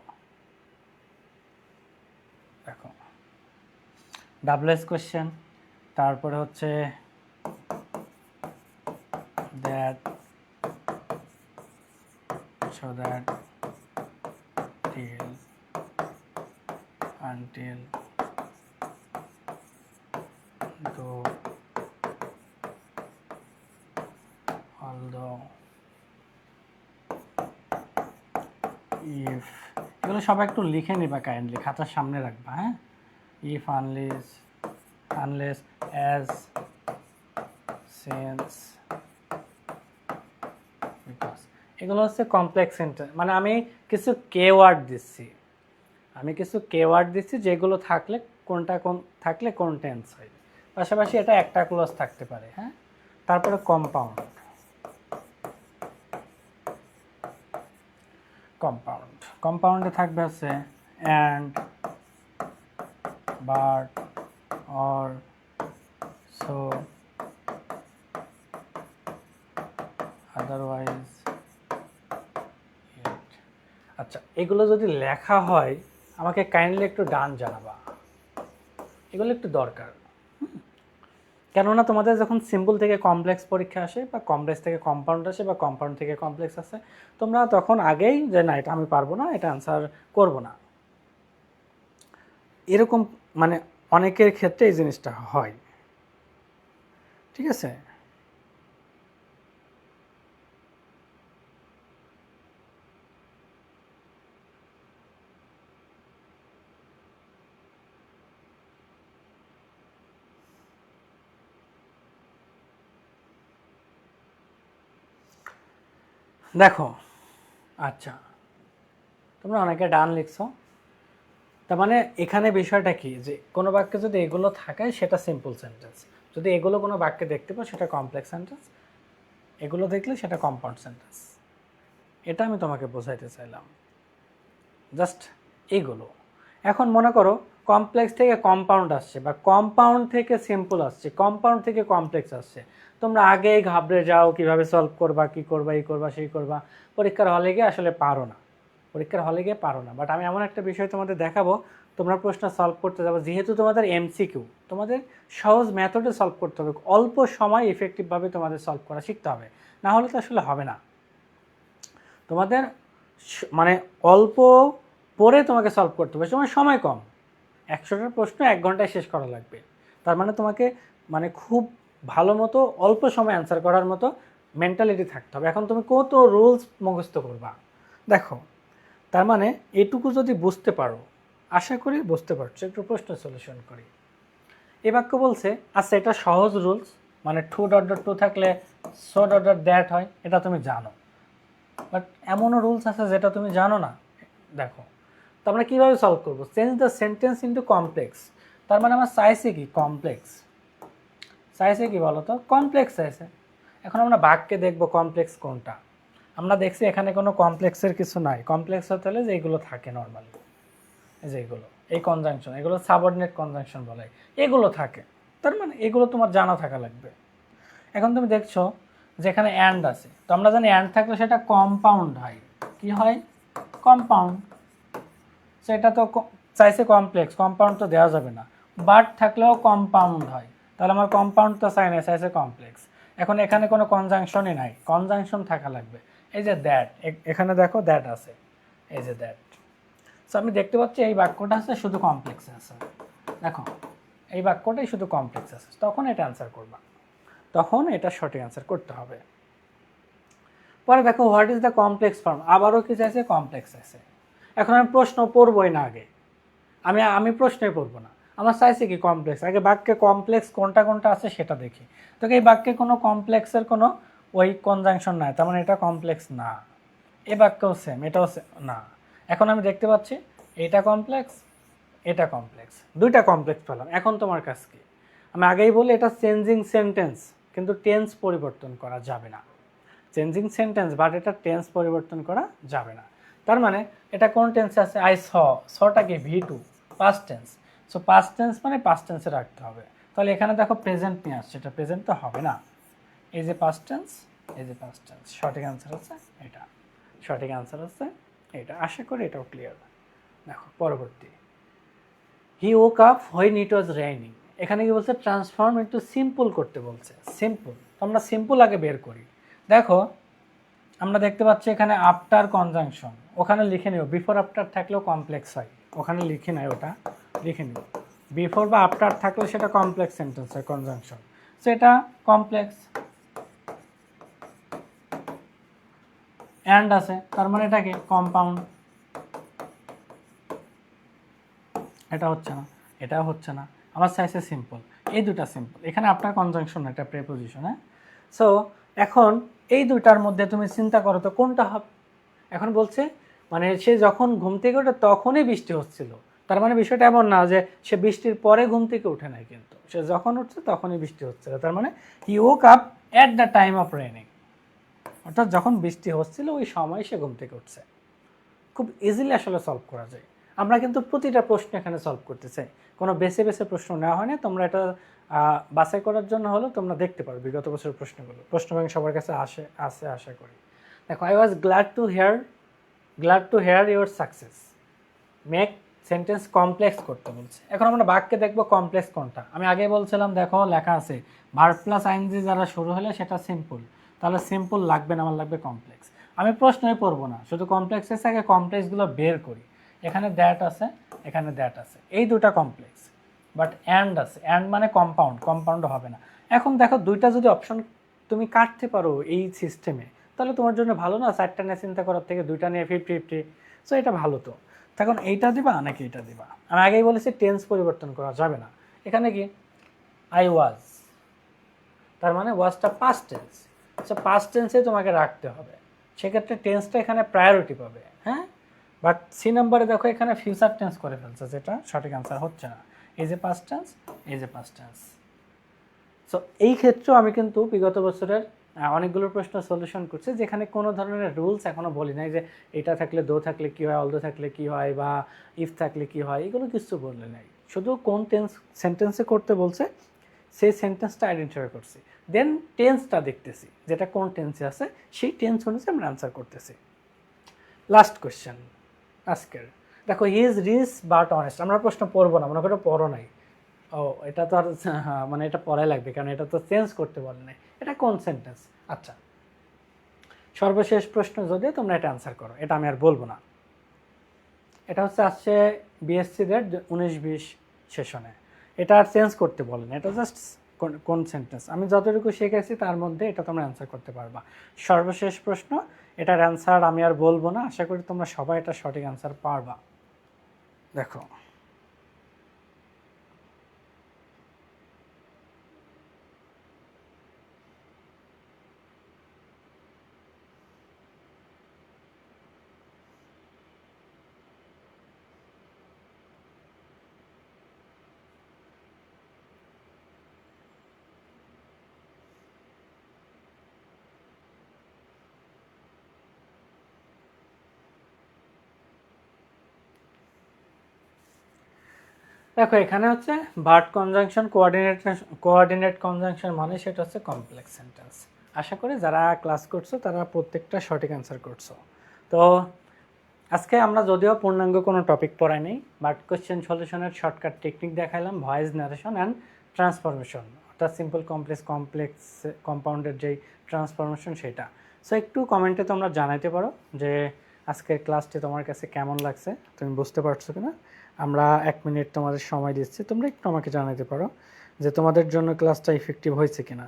দেখো, ডাব্লিউএস কোয়েশ্চেন, তারপরে হচ্ছে that, so that, till, until, though, although, if, এগুলো সবাই একটু লিখে নিবা কাইন্ডলি, খাতার সামনে রাখবা, হ্যাঁ। if, unless, as, since, because, এগুলো হচ্ছে কমপ্লেক্স সেন্টেন্স, মানে আমি কিছু কেওয়ার্ড দিচ্ছি, যেগুলো থাকলে কোনটা কোন থাকলে কোন টেন্স হয়। পাশাপাশি এটা একটা ক্লজ থাকতে পারে, হ্যাঁ। তারপরে কম্পাউন্ডে থাকবে হচ্ছে and, but, or, so, otherwise. আচ্ছা, এগুলো যদি লেখা হয় আমাকে কাইন্ডলি একটু ডান জানাবা, এগুলো একটু দরকার। কেননা তোমাদের যখন সিম্পল থেকে কমপ্লেক্স পরীক্ষা আসে, বা কমপ্লেক্স থেকে কম্পাউন্ড আসে, বা কম্পাউন্ড থেকে কমপ্লেক্স আসে, তোমরা তখন আগেই যে না এটা আমি পারবো না, এটা অ্যান্সার করবো না, এরকম মানে অনেকের ক্ষেত্রে এই জিনিসটা হয়। ঠিক আছে, দেখো। আচ্ছা, তোমরা অনেকে ডান লিখছো, তার মানে এখানে বিষয়টা কি, যে কোনো বাক্যে যদি এগুলো থাকে সেটা সিম্পল সেন্টেন্স, যদি এগুলো কোনো বাক্যে দেখতে পাও সেটা কমপ্লেক্স সেন্টেন্স, এগুলো দেখলে সেটা কম্পাউন্ড সেন্টেন্স। এটা আমি তোমাকে বোঝাইতে চাইলাম, জাস্ট এগুলো। এখন মনে করো কমপ্লেক্স থেকে কম্পাউন্ড আসছে, বা কম্পাউন্ড থেকে সিম্পল আসছে, কম্পাউন্ড থেকে কমপ্লেক্স আসছে, তোমরা আগেই ঘাবড়ে যাও কিভাবে সলভ করবা, কি করবা, এই করবা, সেই করবা, পরীক্ষার হলে গিয়ে আসলে পারো না, বাট আমি এমন একটা বিষয় তোমাদের দেখাবো, তোমরা প্রশ্ন সলভ করতে যাবো, যেহেতু তোমাদের এমসিকিউ, তোমাদের সহজ মেথডে সলভ করতে হবে, অল্প সময় ইফেক্টিভভাবে তোমাদের সলভ করা শিখতে হবে, না হলে তো আসলে হবে না। তোমাদের মানে অল্প পরে তোমাকে সলভ করতে হবে, সময় কম, 100টার প্রশ্ন 1 ঘন্টায় শেষ করা লাগবে, তার মানে তোমাকে মানে খুব ভালো মতো অল্প সময় অ্যান্সার করার মতো মেন্টালিটি থাকতে হবে। এখন তুমি কত রুলস মুখস্থ করবা, দেখো, তার মানে এটুকু যদি বুঝতে পারো, আশা করি বুঝতে পারছো। একটু প্রশ্ন সলিউশন করি। এই বাক্য বলছে, আচ্ছা এটা সহজ রুলস, মানে টু থাকলে দ্যাট হয়, এটা তুমি জানো, বাট এমনও রুলস আছে যেটা তুমি জানো না। দেখো, তো আমরা কীভাবে সলভ করবো, change the sentence into complex, তার মানে আমার চাইছে কি কমপ্লেক্স, চাইছে কি বলো তো, কমপ্লেক্স চাইছে। এখন আমরা বাক্যে দেখবো কমপ্লেক্স কোনটা, আমরা দেখছি এখানে কোনো কমপ্লেক্সের কিছু নাই, কমপ্লেক্স হতে হলে যে এইগুলো থাকে নর্মালি, এই যে এইগুলো, এই কনজাংশন, এগুলো সাবঅর্ডিনেট কনজাংশন বলে, এগুলো থাকে, তার মানে এগুলো তোমার জানা থাকা লাগবে। এখন তুমি দেখছো যে এখানে অ্যান্ড আছে, তো আমরা জানি অ্যান্ড থাকলে সেটা কম্পাউন্ড হয়, কি হয়, কম্পাউন্ড, সেটা তো চাইছে কমপ্লেক্স, কম্পাউন্ড তো দেওয়া যাবে না, বাট থাকলেও কম্পাউন্ড হয়, তাহলে আমার কম্পাউন্ড তো চাই না, চাইছে কমপ্লেক্স। এখন এখানে কোনো কনজাংশনই নাই, কনজাংশন থাকা লাগবে, এই যে দ্যাট, এখানে দেখো দ্যাট আছে, এই যে দ্যাট। সো আমি দেখতে পাচ্ছি এই বাক্যটা আছে শুধু কমপ্লেক্সে আছে, দেখো এই বাক্যটাই শুধু কমপ্লেক্স আছে, তখন এটা অ্যান্সার করবা, তখন এটা সঠিক অ্যান্সার করতে হবে। পরে দেখো what is the complex form, আবারও কি চাইছে, কমপ্লেক্স আছে। এখন আমি প্রশ্ন পড়বই না, আগে আমি প্রশ্নই পড়বো না, আমার চাইছে কি কমপ্লেক্স, আগে বাক্যে কমপ্লেক্স কোনটা কোনটা আছে সেটা দেখি। তো এই বাক্যে কোনো কমপ্লেক্সের কোনো ওই কনজাংশন নাই, তার মানে এটা কমপ্লেক্স না। এই বাক্যও সেম, এটাও না। এখন আমি দেখতে পাচ্ছি এটা কমপ্লেক্স, এটা কমপ্লেক্স, দুইটা কমপ্লেক্স পেলাম। এখন তোমার কাছ কি, আমি আগেই বলি এটা চেঞ্জিং সেন্টেন্স, কিন্তু টেন্স পরিবর্তন করা যাবে না, চেঞ্জিং সেন্টেন্স, বাট এটা টেন্স পরিবর্তন করা যাবে না। তার মানে এটা কোন টেন্সে আছে, আই সটা কি V2, past tense, so past tense মানে পাস্ট টেন্সে রাখতে হবে। তাহলে এখানে দেখো প্রেজেন্ট নিয়ে আসছে, এটা প্রেজেন্ট তো হবে না, এই যে পাস্ট টেন্স, এই যে পাস্ট টেন্স, সঠিক অ্যান্সার হচ্ছে এটা, সঠিক অ্যান্সার হচ্ছে এটা। আশা করি এটাও ক্লিয়ার। দেখো পরবর্তী, হি woke up when it was raining, এখানে কি বলছে, ট্রান্সফর্ম ইন্টু সিম্পল করতে বলছে, সিম্পল, আমরা সিম্পল আগে বের করি। দেখো আমরা দেখতে পাচ্ছি এখানে আফটার কনজাংশন, ওখানে লিখে নিও, বিফোর আফটার থাকলেও কমপ্লেক্স হয়, ওখানে লিখে নাই, ওটা লিখে নিও, বিফোর বা আফটার থাকলে সেটা কমপ্লেক্স সেন্টেন্স হয়, কনজাংশন, সেটা কমপ্লেক্স। অ্যান্ড আছে, তার মানে এটাকে কম্পাউন্ড, এটা হচ্ছে না, এটাও হচ্ছে না, আমার চাইছে সিম্পল, এই দুটা সিম্পল, এখানে আফটার কনজাংশন, এটা প্রেপোজিশন, হ্যাঁ। সো এখন এই দুইটার মধ্যে তুমি চিন্তা করো তো কোনটা হবে। এখন বলছে মানে সে যখন ঘুম থেকে ওঠে তখনই বৃষ্টি হচ্ছিল, তার মানে বিষয়টা এমন না যে সে বৃষ্টির পরে ঘুম থেকে ওঠে নাই, কিন্তু সে যখন উঠছে তখনই বৃষ্টি হচ্ছিল, তার মানে হি woke up at the time of raining, অর্থাৎ যখন বৃষ্টি হচ্ছিল ওই সময় সে ঘুম থেকে উঠছে। খুব ইজিলি আসলে সলভ করা যায়। আমরা কিন্তু প্রতিটা প্রশ্ন এখানে সলভ করতে চাই, কোনো বেছে বেছে প্রশ্ন নেওয়া হয় না। তোমরা এটা বাছাই করার জন্য হলো তোমরা দেখতে পারো বিগত বছরের প্রশ্নগুলো, প্রশ্ন ব্যাংক সবার কাছে আসে আশা করি। দেখো, I was glad to hear your success. Make sentence complex করতে বলছে। এখন আমরা বাক্যে দেখবো কমপ্লেক্স কোনটা। আমি আগে বলছিলাম দেখো লেখা আছে ভার্ব প্লাস আইএনজি যারা শুরু হলে সেটা সিম্পল, তাহলে সিম্পল লাগবে না, আমার লাগবে কমপ্লেক্স। আমি প্রশ্নই পড়বো না, শুধু কমপ্লেক্সের আগে কমপ্লেক্সগুলো বের করি। এখানে দ্যাট আছে, এখানে দ্যাট আছে, এই দুটা কমপ্লেক্স। বাট অ্যান্ড আছে, অ্যান্ড মানে কম্পাউন্ড হবে না। এখন দেখো দুইটা যদি অপশন তুমি কাটতে পারো এই সিস্টেমে, তাহলে তোমার জন্য ভালো না, চারটা নিয়ে চিন্তা করার থেকে দুইটা নিয়ে 50-50। সো এটা ভালো। তো তখন এইটা দিবা নাকি এটা দিবা? আমি আগেই বলেছি টেন্স পরিবর্তন করা যাবে না। এখানে কি আই ওয়াজ, তার মানে ওয়াজটা পাস্ট টেন্স, আচ্ছা পাস্ট টেন্সে তোমাকে রাখতে হবে, সেক্ষেত্রে টেন্সটা এখানে প্রায়োরিটি পাবে। হ্যাঁ, বাট সি নাম্বারে দেখো এখানে ফিউচার টেন্স করে ফেলছে, যেটা সঠিক অ্যান্সার হচ্ছে না। এই যে পাস্ট টেন্স, এই যে পাস্ট টেন্স। সো এই ক্ষেত্রেও আমি কিন্তু বিগত বছরের অনেকগুলো প্রশ্ন সলিউশন করছি, যেখানে কোনো ধরনের রুলস এখনও বলি নাই যে এটা থাকলে দো থাকলে কী হয়, অলদো থাকলে কী হয়, বা ইফ থাকলে কী হয়, এগুলো কিছু বললে নাই। শুধু কোন সেন্টেন্সে করতে বলছে সেই সেন্টেন্সটা আইডেন্টিফাই করছি, দেন টেন্সটা দেখতেছি যেটা কোন টেন্সে আছে, সেই টেন্স অনুযায়ী আমরা অ্যান্সার করতেছি। লাস্ট কোয়েশ্চেন আজকের, দেখো he is rich but honest. আমরা প্রশ্ন পড়বো না, মনে করো পড়ো নাই, ও এটা তো আর মানে এটা পড়াই লাগবে, কারণ এটা তো চেঞ্জ করতে বলে নাই। এটা কোন সেন্টেন্স? আচ্ছা, সর্বশেষ প্রশ্ন যদি তোমরা এটা অ্যান্সার করো, এটা আমি আর বলবো না। এটা হচ্ছে আসছে বিএসসিদের 19-20 সেশনে, এটা আর চেঞ্জ করতে বলেন, এটা জাস্ট কোন সেন্টেন্স। আমি যতটুকু শিখেছি তার মধ্যে এটা তোমরা অ্যান্সার করতে পারবা। সর্বশেষ প্রশ্ন, এটার অ্যান্সার আমি আর বলবো না, আশা করি তোমরা সবাই এটা সঠিক অ্যান্সার পারবা। দেখো, দেখো এখানে হচ্ছে ভার্ব কনজাংশন কোঅর্ডিনেট কনজাংশন মানে সেটা হচ্ছে কমপ্লেক্স সেন্টেন্স। আশা করি যারা ক্লাস করছো তারা প্রত্যেকটা সঠিক অ্যান্সার করছো। তো আজকে আমরা যদিও পূর্ণাঙ্গ কোনো টপিক পড়াই নেই, বাট কোয়েশ্চেন সলিউশনের শর্টকাট টেকনিক দেখাইলাম, ভয়েস নারেশন অ্যান্ড ট্রান্সফরমেশন, অর্থাৎ সিম্পল কমপ্লেক্স কম্পাউন্ডের যেই ট্রান্সফরমেশন সেটা। সো একটু কমেন্টে তোমরা জানাইতে পারো যে আজকের ক্লাসটি তোমার কাছে কেমন লাগছে, তুমি বুঝতে পারছো কিনা। আমরা 1 মিনিট তোমাদের সময় দিচ্ছি, তোমরা একটু আমাকে জানাতে পারো যে তোমাদের জন্য ক্লাসটা ইফেক্টিভ হয়েছে কিনা।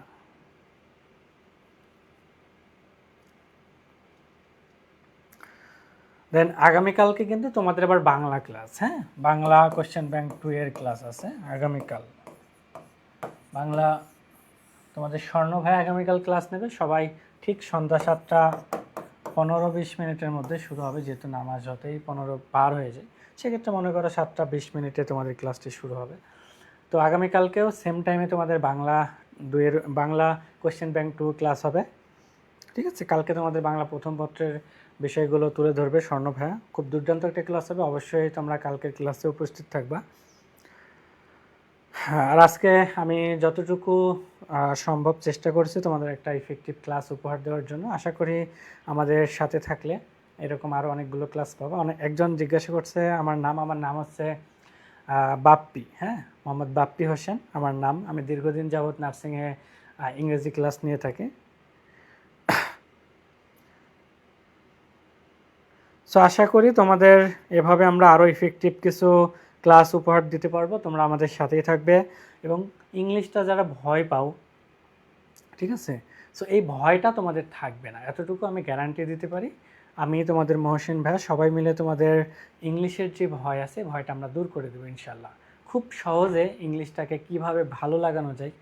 দেন আগামীকালকে কিন্তু তোমাদের আবার বাংলা ক্লাস, হ্যাঁ, বাংলা কোশ্চেন ব্যাংক 2 এর ক্লাস আছে আগামীকাল। বাংলা তোমাদের স্বর্ণ ভাই আগামীকাল ক্লাস নেবে, সবাই ঠিক সন্ধ্যা 7:15-20 মিনিটের মধ্যে শুরু হবে, যেহেতু নামাজ হতেই 15 পার হয়ে যায়, সেক্ষেত্রে মনে করো 7:20 মিনিটে তোমাদের ক্লাসটি শুরু হবে। তো আগামীকালকেও সেম টাইমে তোমাদের বাংলা কোশ্চেন ব্যাংক 2 ক্লাস হবে, ঠিক আছে। কালকে তোমাদের বাংলা প্রথম পত্রের বিষয়গুলো তুলে ধরবে স্বর্ণ ভাইয়া, খুব দুর্দান্ত একটা ক্লাস হবে, অবশ্যই তোমরা কালকের ক্লাসে উপস্থিত থাকবা। আর আজকে আমি যতটুকু সম্ভব চেষ্টা করছি তোমাদের একটা ইফেক্টিভ ক্লাস উপহার দেওয়ার জন্য। আশা করি আমাদের সাথে থাকলে এরকম আরও অনেকগুলো ক্লাস পাবো। একজন জিজ্ঞাসা করছে আমার নাম হচ্ছে বাপ্পি, হ্যাঁ, মোহাম্মদ বাপ্পি হোসেন আমার নাম। আমি দীর্ঘদিন যাবৎ নার্সিংয়ে ইংরেজি ক্লাস নিয়ে থাকি। সো আশা করি তোমাদের এভাবে আমরা আরও ইফেক্টিভ কিছু ক্লাস উপহার দিতে পারবো, তোমরা আমাদের সাথেই থাকবে। এবং ইংলিশটা যারা ভয় পাও, ঠিক আছে, সো এই ভয়টা তোমাদের থাকবে না, এতটুকু আমি গ্যারান্টি দিতে পারি। আমি তোমাদের মহসিন ভাইয়া সবাই মিলে তোমাদের ইংলিশের যে ভয় আছে ভয়টা আমরা দূর করে দেবো ইনশাল্লাহ। খুব সহজে ইংলিশটাকে কিভাবে ভালো লাগানো যায়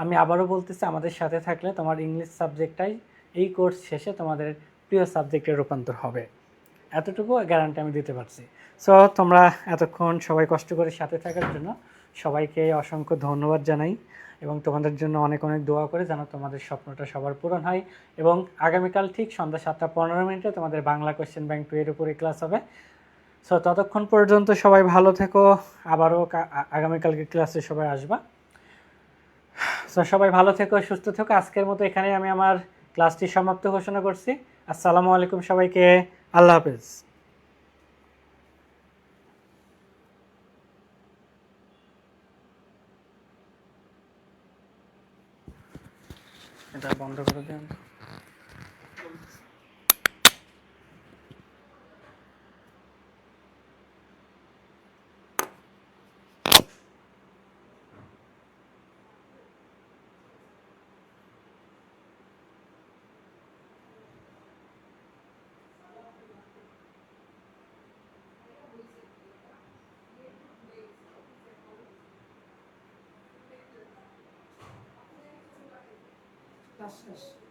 আমি আবারও বলতেছি, আমাদের সাথে থাকলে তোমার ইংলিশ সাবজেক্টটাই এই কোর্স শেষে তোমাদের প্রিয় সাবজেক্টে রূপান্তর হবে, এতটুকু গ্যারান্টি আমি দিতে পারছি। সো তোমরা এতক্ষণ সবাই কষ্ট করে সাথে থাকার জন্য সবাইকে অসংখ্য ধন্যবাদ জানাই, এবং তোমাদের জন্য অনেক অনেক দোয়া করে যেন তোমাদের স্বপ্নটা সবার পূরণ হয়। এবং আগামীকাল ঠিক সন্ধ্যা 7:15 তোমাদের বাংলা কোয়েশ্চেন ব্যাংক 2 এর উপরে ক্লাস হবে। সো ততক্ষণ পর্যন্ত সবাই ভালো থেকো, আবারও আগামীকালকে ক্লাসে সবাই আসবা। সো সবাই ভালো থেকো, সুস্থ থেকো। আজকের মতো এখানে আমি আমার ক্লাসটি সমাপ্ত ঘোষণা করছি। আসসালামু আলাইকুম সবাইকে, আল্লাহ হাফেজ। এটা বন্ধ করে দেন। Gracias.